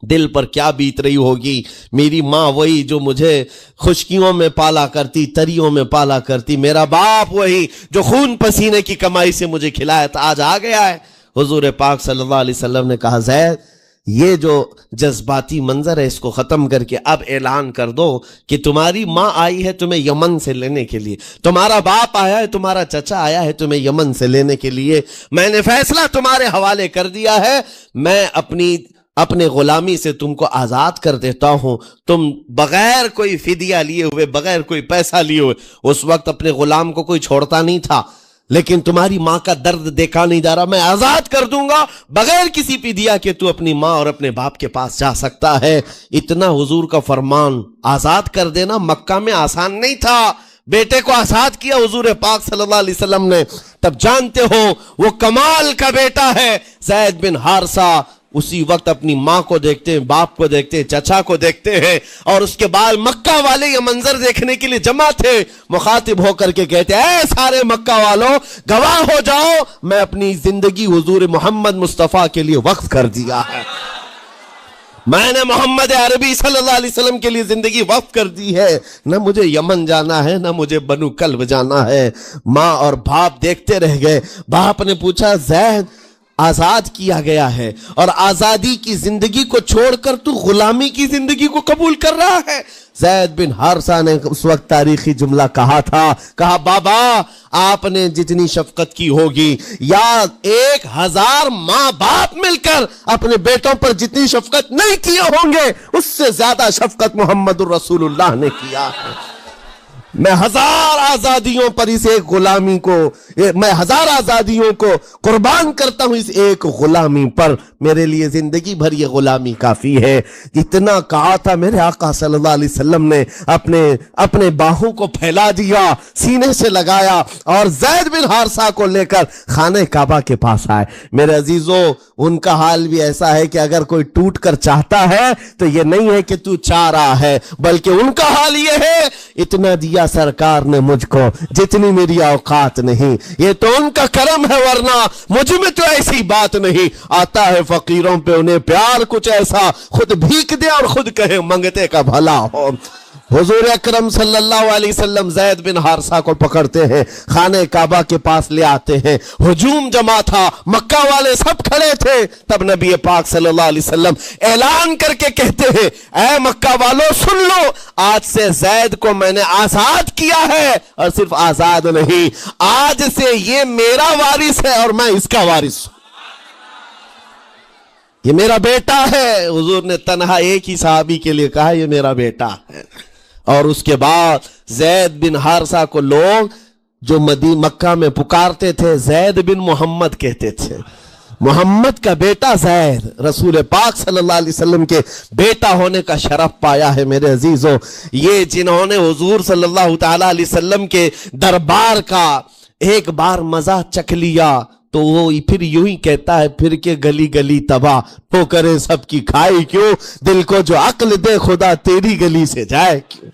دل پر کیا بیت رہی ہوگی۔ میری ماں وہی جو مجھے خشکیوں میں پالا کرتی، تریوں میں پالا کرتی، میرا باپ وہی جو خون پسینے کی کمائی سے مجھے کھلایا تھا، آج آ گیا ہے۔ حضور پاک صلی اللہ علیہ وسلم نے کہا زید یہ جو جذباتی منظر ہے اس کو ختم کر کے اب اعلان کر دو کہ تمہاری ماں آئی ہے تمہیں یمن سے لینے کے لیے، تمہارا باپ آیا ہے، تمہارا چچا آیا ہے تمہیں یمن سے لینے کے لیے، میں نے فیصلہ تمہارے حوالے کر دیا ہے، میں اپنے غلامی سے تم کو آزاد کر دیتا ہوں۔ تم بغیر کوئی فدیہ لیے ہوئے، بغیر کوئی پیسہ لیے ہوئے، اس وقت اپنے غلام کو کوئی چھوڑتا نہیں تھا، لیکن تمہاری ماں کا درد دیکھا نہیں جا رہا، میں آزاد کر دوں گا بغیر کسی فدیہ کے، تو اپنی ماں اور اپنے باپ کے پاس جا سکتا ہے۔ اتنا حضور کا فرمان، آزاد کر دینا مکہ میں آسان نہیں تھا۔ بیٹے کو آزاد کیا حضور پاک صلی اللہ علیہ وسلم نے، تب جانتے ہو وہ کمال کا بیٹا ہے زید بن حارثہ۔ اسی وقت اپنی ماں کو دیکھتے ہیں، باپ کو دیکھتے ہیں، چچا کو دیکھتے ہیں، اور اس کے بعد مکہ والے یہ منظر دیکھنے کے لیے جمع تھے، مخاطب ہو کر کے کہتے ہیں اے سارے مکہ والوں گواہ ہو جاؤ، میں اپنی زندگی حضور محمد مصطفیٰ کے لیے وقف کر دیا ہے، میں نے محمد عربی صلی اللہ علیہ وسلم کے لیے زندگی وقف کر دی ہے، نہ مجھے یمن جانا ہے نہ مجھے بنو کلب جانا ہے۔ ماں اور باپ دیکھتے رہ گئے۔ باپ نے پوچھا زید آزاد کیا گیا ہے اور آزادی کی زندگی کو چھوڑ کر تو غلامی کی زندگی کو قبول کر رہا ہے؟ زید بن حارثہ نے اس وقت تاریخی جملہ کہا تھا، کہا بابا آپ نے جتنی شفقت کی ہوگی یا 1000 ماں باپ مل کر اپنے بیٹوں پر جتنی شفقت نہیں کیے ہوں گے اس سے زیادہ شفقت محمد الرسول اللہ نے کیا ہے۔ میں 1000 آزادیوں پر اس ایک غلامی کو، میں 1000 آزادیوں کو قربان کرتا ہوں اس ایک غلامی پر، میرے لیے زندگی بھر یہ غلامی کافی ہے۔ اتنا کہا تھا میرے آقا صلی اللہ علیہ وسلم نے اپنے باہوں کو پھیلا دیا، سینے سے لگایا اور زید بن حارثہ کو لے کر خانہ کعبہ کے پاس آئے۔ میرے عزیزو ان کا حال بھی ایسا ہے کہ اگر کوئی ٹوٹ کر چاہتا ہے تو یہ نہیں ہے کہ تو چاہ رہا ہے، بلکہ ان کا حال یہ ہے اتنا دیا سرکار نے مجھ کو جتنی میری اوقات نہیں، یہ تو ان کا کرم ہے ورنہ مجھ میں تو ایسی بات نہیں۔ آتا ہے فقیروں پہ انہیں پیار کچھ ایسا، خود بھیک دے اور خود کہے منگتے کا بھلا ہو۔ حضور اکرم صلی اللہ علیہ وسلم زید بن حارثہ کو پکڑتے ہیں، خانہ کعبہ کے پاس لے آتے ہیں، ہجوم جمع تھا، مکہ والے سب کھڑے تھے، تب نبی پاک صلی اللہ علیہ وسلم اعلان کر کے کہتے ہیں اے مکہ والوں سن لو، آج سے زید کو میں نے آزاد کیا ہے، اور صرف آزاد نہیں، آج سے یہ میرا وارث ہے اور میں اس کا وارث ہوں، یہ میرا بیٹا ہے۔ حضور نے تنہا ایک ہی صحابی کے لیے کہا یہ میرا بیٹا ہے، اور اس کے بعد زید بن حارثہ کو لوگ جو مکہ میں پکارتے تھے زید بن محمد کہتے تھے، محمد کا بیٹا زید، رسول پاک صلی اللہ علیہ وسلم کے بیٹا ہونے کا شرف پایا ہے۔ میرے عزیزو یہ جنہوں نے حضور صلی اللہ تعالی علیہ وسلم کے دربار کا ایک بار مزہ چکھ لیا تو وہ پھر یوں ہی کہتا ہے پھر کے گلی گلی تباہ ٹھوکریں سب کی کھائی کیوں، دل کو جو عقل دے خدا تیری گلی سے جائے کیوں۔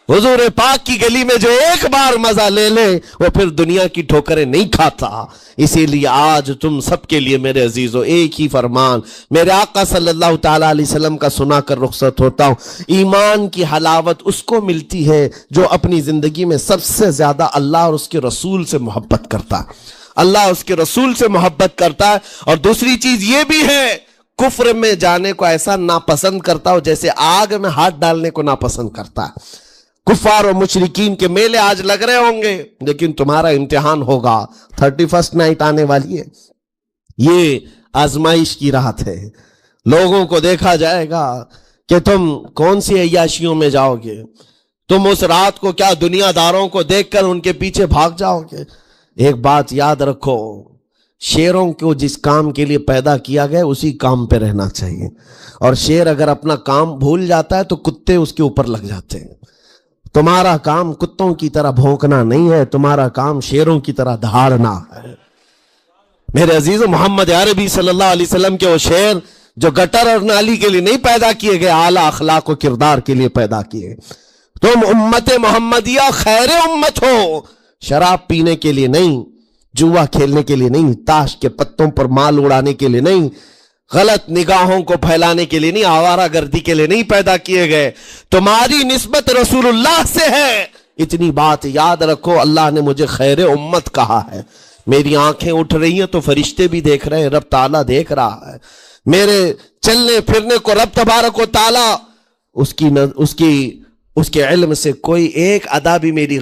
حضور پاک کی گلی میں جو ایک بار مزہ لے لے وہ پھر دنیا کی ٹھوکریں نہیں کھاتا۔ اسی لیے آج تم سب کے لیے میرے عزیزو ایک ہی فرمان میرے آقا صلی اللہ تعالی علیہ وسلم کا سنا کر رخصت ہوتا ہوں۔ ایمان کی حلاوت اس کو ملتی ہے جو اپنی زندگی میں سب سے زیادہ اللہ اور اس کے رسول سے محبت کرتا ہے، اللہ اس کے رسول سے محبت کرتا ہے، اور دوسری چیز یہ بھی ہے کفر میں جانے کو ایسا ناپسند کرتا ہو جیسے آگ میں ہاتھ ڈالنے کو ناپسند کرتا ہے۔ کفار و مشرکین کے میلے آج لگ رہے ہوں گے لیکن تمہارا امتحان ہوگا، 31 نائٹ آنے والی ہے، یہ آزمائش کی رات ہے، لوگوں کو دیکھا جائے گا کہ تم کون سی عیاشیوں میں جاؤ گے، تم اس رات کو کیا دنیا داروں کو دیکھ کر ان کے پیچھے بھاگ جاؤ گے۔ ایک بات یاد رکھو، شیروں کو جس کام کے لیے پیدا کیا گیا اسی کام پہ رہنا چاہیے، اور شیر اگر اپنا کام بھول جاتا ہے تو کتے اس کے اوپر لگ جاتے ہیں۔ تمہارا کام کتوں کی طرح بھونکنا نہیں ہے، تمہارا کام شیروں کی طرح دھاڑنا ہے۔ میرے عزیز محمد عربی صلی اللہ علیہ وسلم کے وہ شیر جو گٹر اور نالی کے لیے نہیں پیدا کیے گئے، اعلیٰ اخلاق و کردار کے لیے پیدا کیے۔ تم امت محمدیہ خیر امت ہو، شراب پینے کے لیے نہیں، جوا کھیلنے کے لیے نہیں، تاش کے پتوں پر مال اڑانے کے لیے نہیں، غلط نگاہوں کو پھیلانے کے لیے نہیں، آوارہ گردی کے لیے نہیں پیدا کیے گئے، تمہاری نسبت رسول اللہ سے ہے۔ اتنی بات یاد رکھو، اللہ نے مجھے خیر امت کہا ہے، میری آنکھیں اٹھ رہی ہیں تو فرشتے بھی دیکھ رہے ہیں، رب تعالیٰ دیکھ رہا ہے، میرے چلنے پھرنے کو رب تبارک و تعالی اس کے علم سے کوئی ایک ادا بھی میری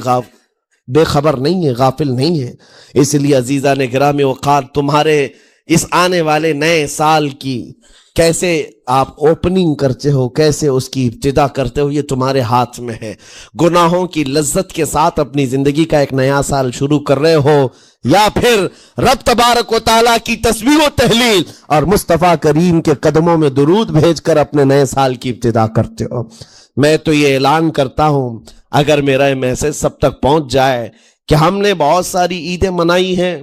بے خبر نہیں ہے، غافل نہیں ہے۔ اس لیے عزیزان گرامی وقار، تمہارے اس آنے والے نئے سال کی کیسے آپ اوپننگ کرتے ہو، کیسے اس کی ابتدا کرتے ہو، یہ تمہارے ہاتھ میں ہے۔ گناہوں کی لذت کے ساتھ اپنی زندگی کا ایک نیا سال شروع کر رہے ہو، یا پھر رب تبارک و تعالیٰ کی تسبیح و تہلیل اور مصطفیٰ کریم کے قدموں میں درود بھیج کر اپنے نئے سال کی ابتدا کرتے ہو۔ میں تو یہ اعلان کرتا ہوں، اگر میرا یہ میسج سب تک پہنچ جائے کہ ہم نے بہت ساری عیدیں منائی ہیں،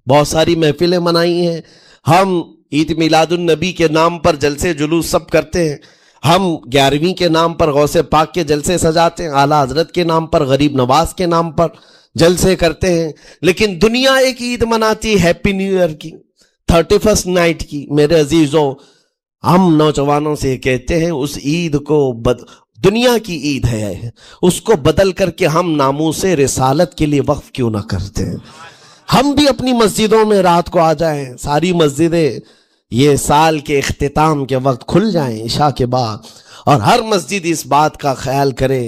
بہت ساری محفلیں منائی ہیں، ہم عید میلاد النبی کے نام پر جلسے جلوس سب کرتے ہیں، ہم 11ویں کے نام پر غوث پاک کے جلسے سجاتے ہیں، اعلیٰ حضرت کے نام پر، غریب نواز کے نام پر جلسے کرتے ہیں، لیکن دنیا ایک عید مناتی ہے ہیپی نیو ایئر کی، 31st نائٹ کی۔ میرے عزیزوں، ہم نوجوانوں سے کہتے ہیں اس عید کو دنیا کی عید ہے، اس کو بدل کر کے ہم ناموس رسالت کے لیے وقف کیوں نہ کرتے ہیں؟ ہم بھی اپنی مسجدوں میں رات کو آ جائیں، ساری مسجدیں یہ سال کے اختتام کے وقت کھل جائیں عشاء کے بعد، اور ہر مسجد اس بات کا خیال کرے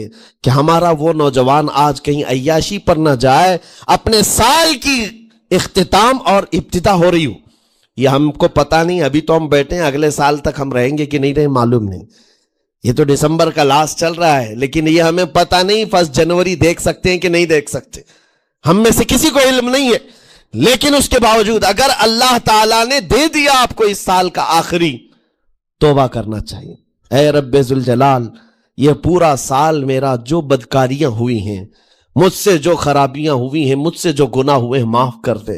کہ ہمارا وہ نوجوان آج کہیں عیاشی پر نہ جائے، اپنے سال کی اختتام اور ابتدا ہو رہی ہو۔ یہ ہم کو پتہ نہیں، ابھی تو ہم بیٹھے ہیں، اگلے سال تک ہم رہیں گے کہ نہیں رہیں معلوم نہیں، یہ تو دسمبر کا لاسٹ چل رہا ہے، لیکن یہ ہمیں پتہ نہیں 1 جنوری دیکھ سکتے ہیں کہ نہیں دیکھ سکتے، ہم میں سے کسی کو علم نہیں ہے۔ لیکن اس کے باوجود اگر اللہ تعالیٰ نے دے دیا آپ کو اس سال کا آخری، توبہ کرنا چاہیے۔ اے رب ذوالجلال، یہ پورا سال میرا جو بدکاریاں ہوئی ہیں، مجھ سے جو خرابیاں ہوئی ہیں، مجھ سے جو گناہ ہوئے ہیں، معاف کر دے۔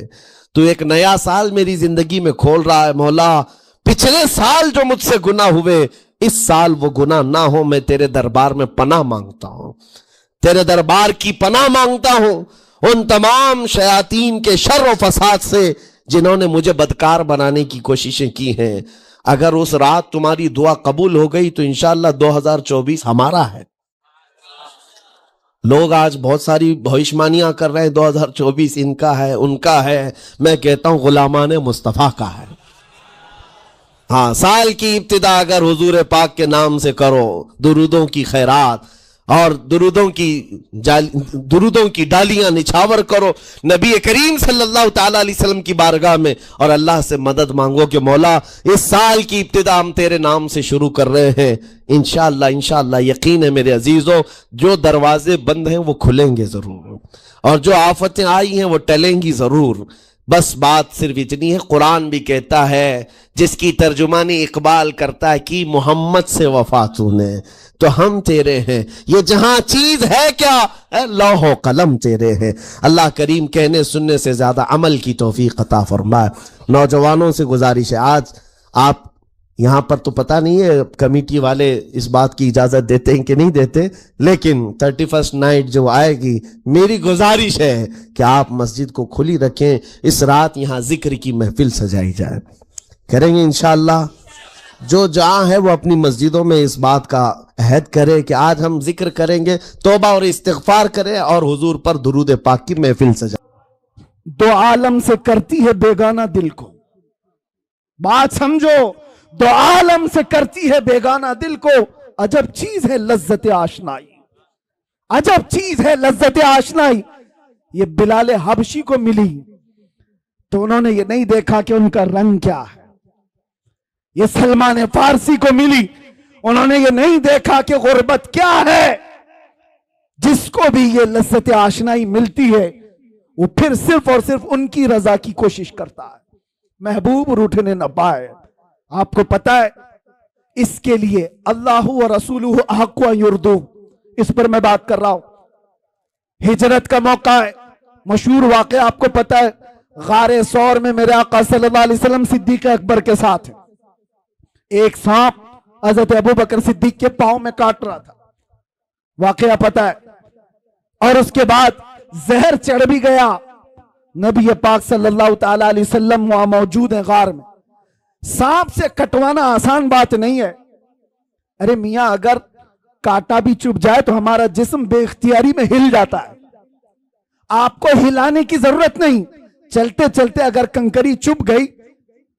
تو ایک نیا سال میری زندگی میں کھول رہا ہے مولا، پچھلے سال جو مجھ سے گناہ ہوئے، اس سال وہ گناہ نہ ہو۔ میں تیرے دربار میں پناہ مانگتا ہوں، تیرے دربار کی پناہ مانگتا ہوں ان تمام شیاطین کے شر و فساد سے جنہوں نے مجھے بدکار بنانے کی کوششیں کی ہیں۔ اگر اس رات تمہاری دعا قبول ہو گئی تو انشاءاللہ 2024 ہمارا ہے۔ لوگ آج بہت ساری بھوشمانیاں کر رہے ہیں، 2024 ان کا ہے، ان کا ہے۔ میں کہتا ہوں غلامان مصطفیٰ کا ہے۔ ہاں، سال کی ابتدا اگر حضور پاک کے نام سے کرو، درودوں کی خیرات اور درودوں کی ڈالیاں نچھاور کرو نبی کریم صلی اللہ تعالیٰ علیہ وسلم کی بارگاہ میں، اور اللہ سے مدد مانگو کہ مولا اس سال کی ابتدا ہم تیرے نام سے شروع کر رہے ہیں، انشاءاللہ یقین ہے میرے عزیزوں، جو دروازے بند ہیں وہ کھلیں گے ضرور، اور جو آفتیں آئی ہیں وہ ٹلیں گی ضرور۔ بس بات صرف اتنی ہے، قرآن بھی کہتا ہے، جس کی ترجمانی اقبال کرتا ہے کہ محمد سے وفا تو نے، تو ہم تیرے ہیں، یہ جہاں چیز ہے کیا، اے لوح و قلم تیرے ہیں۔ اللہ کریم کہنے سننے سے زیادہ عمل کی توفیق عطا فرمائے۔ نوجوانوں سے گزارش ہے، آج آپ یہاں پر تو پتہ نہیں ہے کمیٹی والے اس بات کی اجازت دیتے ہیں کہ نہیں دیتے، لیکن 31st نائٹ جو آئے گی، میری گزارش ہے کہ آپ مسجد کو کھلی رکھیں، اس رات یہاں ذکر کی محفل سجائی جائے، کریں گے انشاءاللہ۔ جو جہاں ہے وہ اپنی مسجدوں میں اس بات کا عہد کرے کہ آج ہم ذکر کریں گے، توبہ اور استغفار کریں، اور حضور پر درود پاک کی محفل سجائیں۔ دو عالم سے کرتی ہے بیگانہ دل کو، بات سمجھو، دو عالم سے کرتی ہے بیگانہ دل کو، عجب چیز ہے لذت آشنائی، عجب چیز ہے لذت آشنائی۔ یہ بلال حبشی کو ملی تو انہوں نے یہ نہیں دیکھا کہ ان کا رنگ کیا ہے، یہ سلمان فارسی کو ملی، انہوں نے یہ نہیں دیکھا کہ غربت کیا ہے۔ جس کو بھی یہ لذت آشنائی ملتی ہے وہ پھر صرف اور صرف ان کی رضا کی کوشش کرتا ہے، محبوب روٹھنے نہ پائے۔ آپ کو پتا ہے اس کے لیے اللہ و رسولہ احق ان یردو، اس پر میں بات کر رہا ہوں۔ ہجرت کا موقع ہے، مشہور واقعہ آپ کو پتا ہے، غار ثور میں میرے آقا صلی اللہ علیہ وسلم صدیق اکبر کے ساتھ ہیں، ایک سانپ حضرت ابو بکر صدیق کے پاؤں میں کاٹ رہا تھا، واقعہ پتا ہے، اور اس کے بعد زہر چڑھ بھی گیا۔ نبی پاک صلی اللہ تعالی علیہ وسلم وہاں موجود ہیں غار میں، سانپ سے کٹوانا آسان بات نہیں ہے۔ ارے میاں، اگر کاٹا بھی چپ جائے تو ہمارا جسم بے اختیاری میں ہل جاتا ہے، آپ کو ہلانے کی ضرورت نہیں، چلتے چلتے اگر کنکری چپ گئی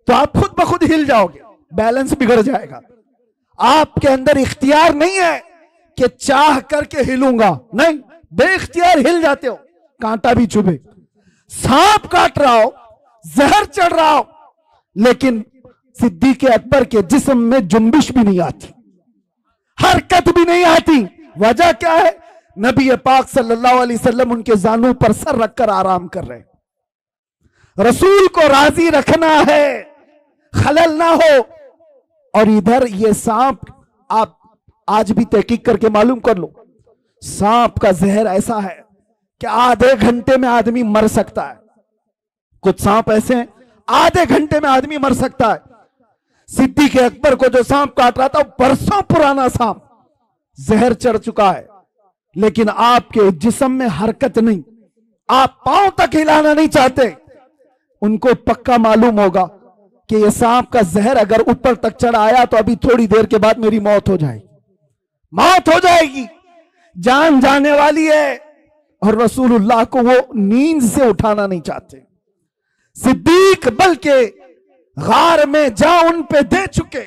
تو آپ خود بخود ہل جاؤ گے۔ بیلنس بگڑ جائے گا. آپ کے اندر اختیار نہیں ہے کہ چاہ کر کے ہلوں گا، نہیں، بے اختیار ہل جاتے ہو. کانٹا بھی چبھے، سانپ کاٹ رہا ہو، زہر چڑھ رہا ہو، لیکن صدیق اکبر کے جسم میں جنبش بھی نہیں آتی، حرکت بھی نہیں آتی. وجہ کیا ہے؟ نبی پاک صلی اللہ علیہ وسلم ان کے زانوں پر سر رکھ کر آرام کر رہے. رسول کو راضی رکھنا ہے، خلل نہ ہو. اور ادھر یہ سانپ، آپ آج بھی تحقیق کر کے معلوم کر لو، سانپ کا زہر ایسا ہے کہ آدھے گھنٹے میں آدمی مر سکتا ہے. کچھ سانپ ایسے ہیں آدھے گھنٹے میں آدمی مر سکتا ہے. صدیق اکبر کو جو سانپ کاٹ رہا تھا برسوں پرانا سانپ، زہر چڑھ چکا ہے، لیکن آپ کے جسم میں حرکت نہیں، آپ پاؤں تک ہلانا نہیں چاہتے. ان کو پکا معلوم ہوگا کہ یہ سانپ کا زہر اگر اوپر تک چڑھ آیا تو ابھی تھوڑی دیر کے بعد میری موت ہو جائے گی، موت ہو جائے گی، جان جانے والی ہے. اور رسول اللہ کو وہ نیند سے اٹھانا نہیں چاہتے. صدیق بلکہ غار میں جان ان پہ دے چکے،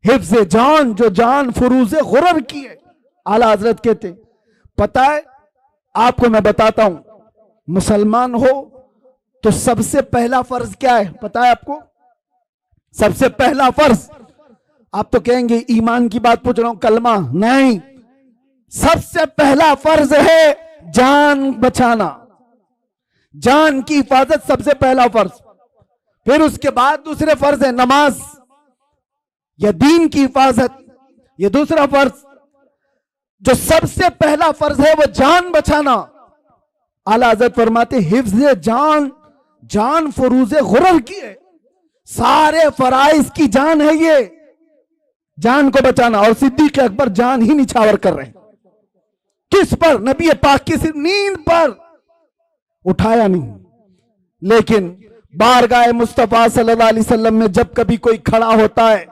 حفظ جان جو جان فروز غرر کی ہے. اعلیٰ حضرت کہتے پتہ ہے آپ کو میں بتاتا ہوں، مسلمان ہو تو سب سے پہلا فرض کیا ہے پتہ ہے آپ کو؟ سب سے پہلا فرض، آپ تو کہیں گے ایمان کی بات پوچھ رہا ہوں، کلمہ نہیں، سب سے پہلا فرض ہے جان بچانا، جان کی حفاظت سب سے پہلا فرض. پھر اس کے بعد دوسرے فرض ہے نماز یا دین کی حفاظت، یہ دوسرا فرض. جو سب سے پہلا فرض ہے وہ جان بچانا. اعلیٰ حضرت فرماتے حفظ جان، جان فروز غرر کی ہے، سارے فرائض کی جان ہے یہ، جان کو بچانا. اور صدیق اکبر جان ہی نچھاور کر رہے ہیں. کس پر؟ نبی پاک کی صرف نیند پر. اٹھایا نہیں، لیکن بارگاہ مصطفیٰ صلی اللہ علیہ وسلم میں جب کبھی کوئی کھڑا ہوتا ہے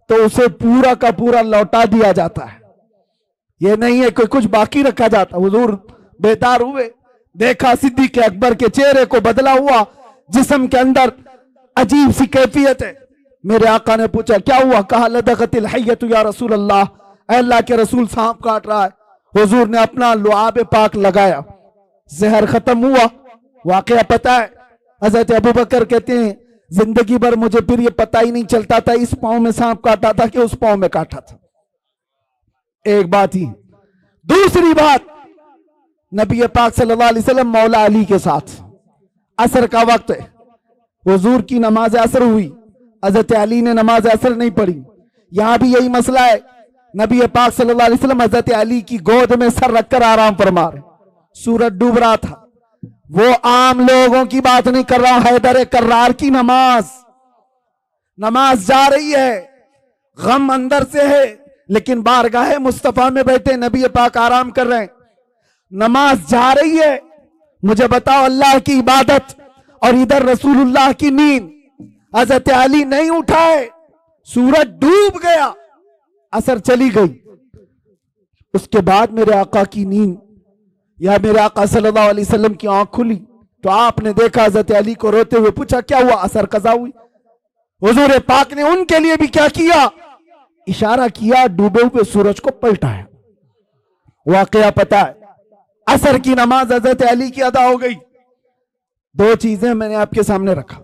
تو اسے پورا کا پورا لوٹا دیا جاتا ہے. یہ نہیں ہے کہ کچھ باقی رکھا جاتا. حضور بیدار ہوئے، دیکھا صدیق اکبر کے چہرے کو بدلا ہوا، جسم کے اندر عجیب سی کیفیت ہے. میرے آقا نے پوچھا کیا ہوا؟ کہا لدغت الحیۃ یا رسول اللہ، اے اللہ کے رسول سانپ کاٹ رہا ہے. حضور نے اپنا لعاب پاک لگایا، زہر ختم ہوا. واقعہ پتہ ہے، حضرت ابوبکر کہتے ہیں زندگی بھر مجھے پھر یہ پتہ ہی نہیں چلتا تھا اس پاؤں میں سانپ کاٹا تھا کہ اس پاؤں میں کاٹا تھا. ایک بات ہی. دوسری بات، نبی پاک صلی اللہ علیہ وسلم مولا علی کے ساتھ، عصر کا وقت ہے، حضور کی نماز عصر ہوئی، حضرت علی نے نماز عصر نہیں پڑھی. یہاں بھی یہی مسئلہ ہے، نبی پاک صلی اللہ علیہ وسلم حضرت علی کی گود میں سر رکھ کر آرام فرما رہے. سورج ڈوب رہا تھا، وہ عام لوگوں کی بات نہیں کر رہا، حیدر کرار کی نماز جا رہی ہے، غم اندر سے ہے، لیکن بارگاہ مصطفیٰ میں بیٹھے نبی پاک آرام کر رہے ہیں، نماز جا رہی ہے. مجھے بتاؤ اللہ کی عبادت اور ادھر رسول اللہ کی نیند. حضرت علی نہیں اٹھائے، سورج ڈوب گیا، عصر چلی گئی. اس کے بعد میرے آقا کی نیند یا میرے آقا صلی اللہ علیہ وسلم کی آنکھ کھلی تو آپ نے دیکھا حضرت علی کو روتے ہوئے، پوچھا کیا ہوا؟ عصر قضا ہوئی. حضور پاک نے ان کے لیے بھی کیا کیا؟ اشارہ کیا، ڈوبے ہوئے سورج کو پلٹایا. واقعہ پتا ہے، عصر کی نماز حضرت علی کی ادا ہو گئی. دو چیزیں میں نے آپ کے سامنے رکھا.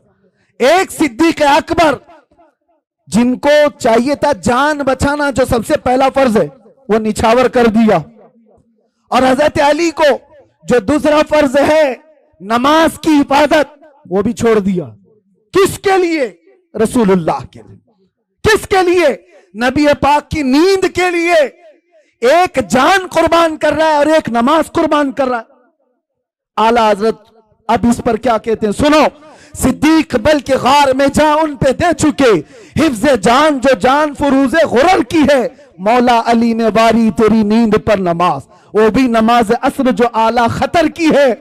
ایک صدیق اکبر جن کو چاہیے تھا جان بچانا جو سب سے پہلا فرض ہے وہ نچھاور کر دیا، اور حضرت علی کو جو دوسرا فرض ہے نماز کی حفاظت وہ بھی چھوڑ دیا. کس کے لیے؟ رسول اللہ کے لیے. کس کے لیے؟ نبی پاک کی نیند کے لیے. ایک جان قربان کر رہا ہے اور ایک نماز قربان کر رہا ہے. اعلیٰ حضرت اب اس پر کیا کہتے ہیں سنو. صدیق بلکہ غار میں جان ان پہ دے چکے، حفظ جان جو جان فروز غرر کی ہے، مولا علی نے واری تیری نیند پر نماز، وہ بھی نماز عصر جو اعلیٰ خطر کی ہے.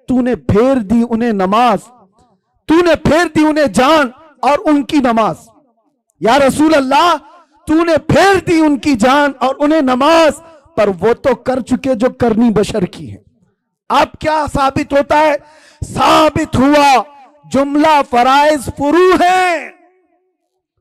تو نے پھیر دی انہیں نماز، تو نے پھیر دی انہیں جان اور ان کی نماز. یا رسول اللہ تو نے پھیر دی ان کی جان اور انہیں نماز، پر وہ تو کر چکے جو کرنی بشر کی ہے. اب کیا ثابت ہوتا ہے؟ ثابت ہوا جملہ فرائض فرو ہیں،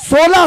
16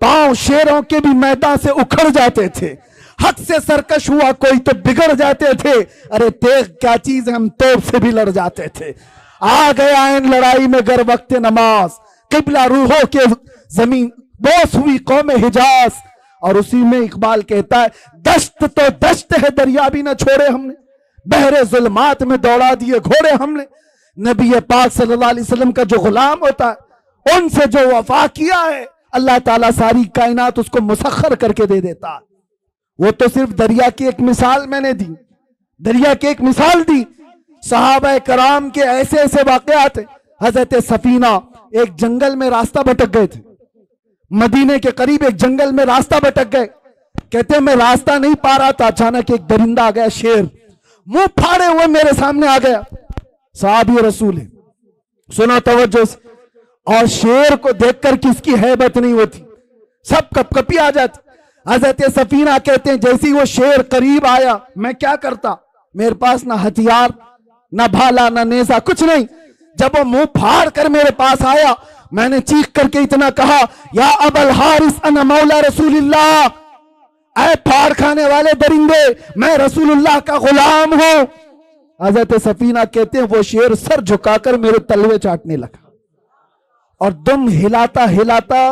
پاؤں شیروں کے بھی میدان سے اکھڑ جاتے تھے، حق سے سرکش ہوا کوئی تو بگڑ جاتے تھے، ارے تیغ کیا چیز ہے، ہم توپ سے بھی لڑ جاتے تھے۔ آ گیا ان لڑائی میں گر وقت نماز، قبلہ روحوں کے زمین بوس ہوئی قوم حجاز۔ اور اسی میں اقبال کہتا ہے دشت تو دشت ہے دریا بھی نہ چھوڑے ہم نے، بحر ظلمات میں دوڑا دیے گھوڑے ہم نے۔ نبی پاک صلی اللہ علیہ وسلم کا جو غلام ہوتا ہے، ان سے جو وفا کیا ہے، اللہ تعالیٰ ساری کائنات اس کو مسخر کر کے دے دیتا ہے۔ وہ تو صرف دریا کی ایک مثال میں نے دی، دریا کی ایک مثال دی۔ صحابہ کرام کے ایسے ایسے واقعات ہیں۔ حضرت سفینہ ایک جنگل میں راستہ بھٹک گئے تھے، مدینے کے قریب ایک جنگل میں راستہ بھٹک گئے، کہتے ہیں میں راستہ نہیں پا رہا تھا، اچانک ایک درندہ آ گیا، شیر منہ پھاڑے ہوئے میرے سامنے آ گیا۔ صحابی رسول ہے، سنو توجہ سے، اور شیر کو دیکھ کر کس کی ہیبت نہیں ہوتی، سب کپ کپی آ جاتی۔ حضرت سفینہ کہتے ہیں جیسے وہ شیر قریب آیا، میں کیا کرتا، میرے پاس نہ ہتھیار، نہ بھالا، نہ نیزہ، کچھ نہیں۔ جب وہ منہ پھاڑ کر میرے پاس آیا، میں نے چیخ کر کے اتنا کہا، یا ابا الحارث انا مولا رسول اللہ، اے پھاڑ کھانے والے درندے، میں رسول اللہ کا غلام ہوں۔ حضرت سفینہ کہتے ہیں وہ شیر سر جھکا کر میرے تلوے چاٹنے لگا، اور دم ہلاتا ہلاتا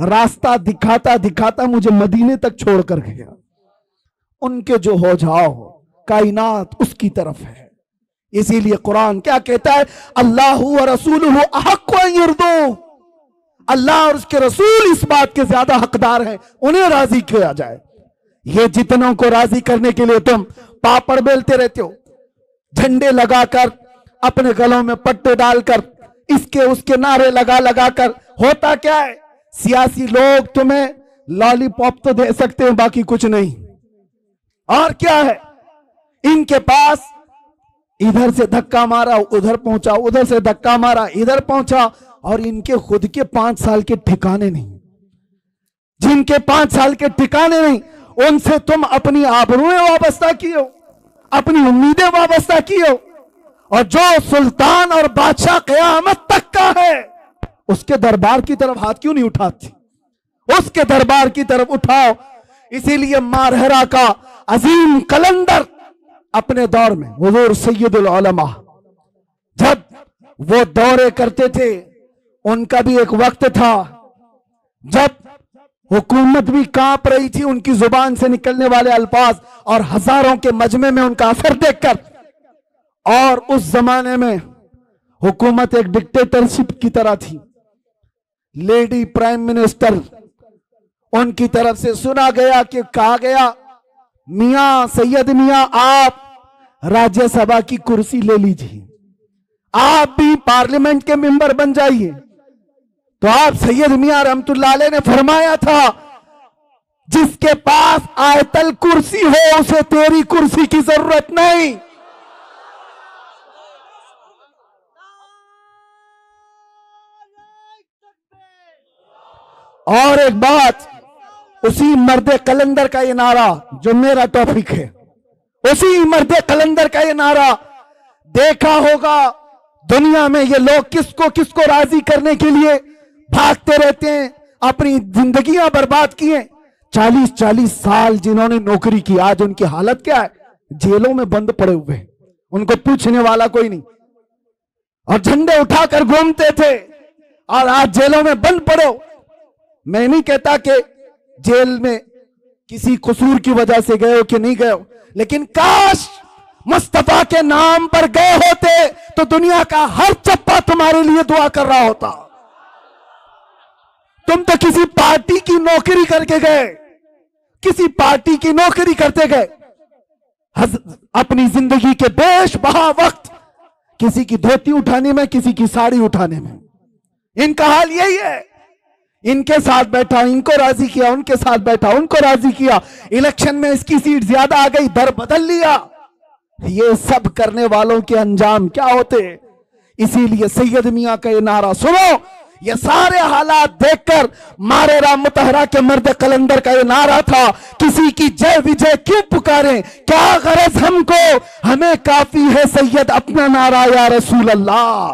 راستہ دکھاتا دکھاتا مجھے مدینے تک چھوڑ کر گیا۔ ان کے جو ہو جاؤ کائنات اس کی طرف ہے۔ اسی لیے قرآن کیا کہتا ہے، اللہ و رسولہ احق ان یرضوہ، اللہ اور اس کے رسول اس بات کے زیادہ حقدار ہیں انہیں راضی کیا جائے۔ یہ جتنوں کو راضی کرنے کے لیے تم پاپڑ بیلتے رہتے ہو، جھنڈے لگا کر، اپنے گلوں میں پٹے ڈال کر، اس کے نعرے لگا لگا کر، ہوتا کیا ہے، سیاسی لوگ تمہیں لالی پاپ تو دے سکتے ہیں، باقی کچھ نہیں۔ اور کیا ہے، ان کے پاس ادھر سے دھکا مارا ادھر پہنچا، ادھر سے دھکا مارا ادھر پہنچا، اور ان کے خود کے 5 سال کے ٹھکانے نہیں۔ جن کے 5 سال کے ٹھکانے نہیں، ان سے تم اپنی آبروئیں وابستہ کی ہو، اپنی امیدیں وابستہ کی ہو۔ اور جو سلطان اور بادشاہ قیامت تک کا ہے، اس کے دربار کی طرف ہاتھ کیوں نہیں اٹھاتی؟ اس کے دربار کی طرف اٹھاؤ۔ اسی لیے مارہرا کا عظیم قلندر اپنے دور میں حضور سید العلماء جب وہ دورے کرتے تھے، ان کا بھی ایک وقت تھا جب حکومت بھی کانپ رہی تھی ان کی زبان سے نکلنے والے الفاظ اور ہزاروں کے مجمع میں ان کا اثر دیکھ کر۔ اور اس زمانے میں حکومت ایک ڈکٹیٹرشپ کی طرح تھی، لیڈی پرائم منسٹر، ان کی طرف سے سنا گیا کہ کہا گیا، میاں سید میاں آپ راجیہ سبھا کی کرسی لے لیجئے، آپ بھی پارلیمنٹ کے ممبر بن جائیے۔ تو آپ سید میاں رحمت اللہ علیہ نے فرمایا تھا، جس کے پاس آیت الکرسی ہو اسے تیری کرسی کی ضرورت نہیں۔ اور ایک بات، اسی مرد قلندر کا یہ نعرہ جو میرا ٹاپک ہے، اسی مرد قلندر کا یہ نعرہ، دیکھا ہوگا دنیا میں یہ لوگ کس کو راضی کرنے کے لیے بھاگتے رہتے ہیں، اپنی زندگیاں برباد کی ہیں۔ 40 سال جنہوں نے نوکری کی، آج ان کی حالت کیا ہے، جیلوں میں بند پڑے ہوئے، ان کو پوچھنے والا کوئی نہیں، اور جھنڈے اٹھا کر گھومتے تھے، اور آج جیلوں میں بند پڑے ہو۔ میں نہیں کہتا کہ جیل میں کسی قصور کی وجہ سے گئے ہو کہ نہیں گئے ہو، لیکن کاش مصطفیٰ کے نام پر گئے ہوتے تو دنیا کا ہر چپا تمہارے لیے دعا کر رہا ہوتا۔ تم تو کسی پارٹی کی نوکری کر کے گئے، کسی پارٹی کی نوکری کرتے گئے، اپنی زندگی کے بیش بہا وقت کسی کی دھوتی اٹھانے میں، کسی کی ساڑی اٹھانے میں۔ ان کا حال یہی ہے، ان کے ساتھ بیٹھا ان کو راضی کیا، ان کے ساتھ بیٹھا ان کو راضی کیا، الیکشن میں اس کی سیٹ زیادہ آ گئی، در بدل لیا۔ یہ سب کرنے والوں کے انجام کیا ہوتے؟ اسی لیے سید میاں کا یہ نعرہ سنو، یہ سارے حالات دیکھ کر مارہرا مطہرہ کے مرد قلندر کا یہ نعرہ تھا، کسی کی جے وجے کیوں پکاریں، کیا غرض ہم کو، ہمیں کافی ہے سید اپنا نعرہ یا رسول اللہ۔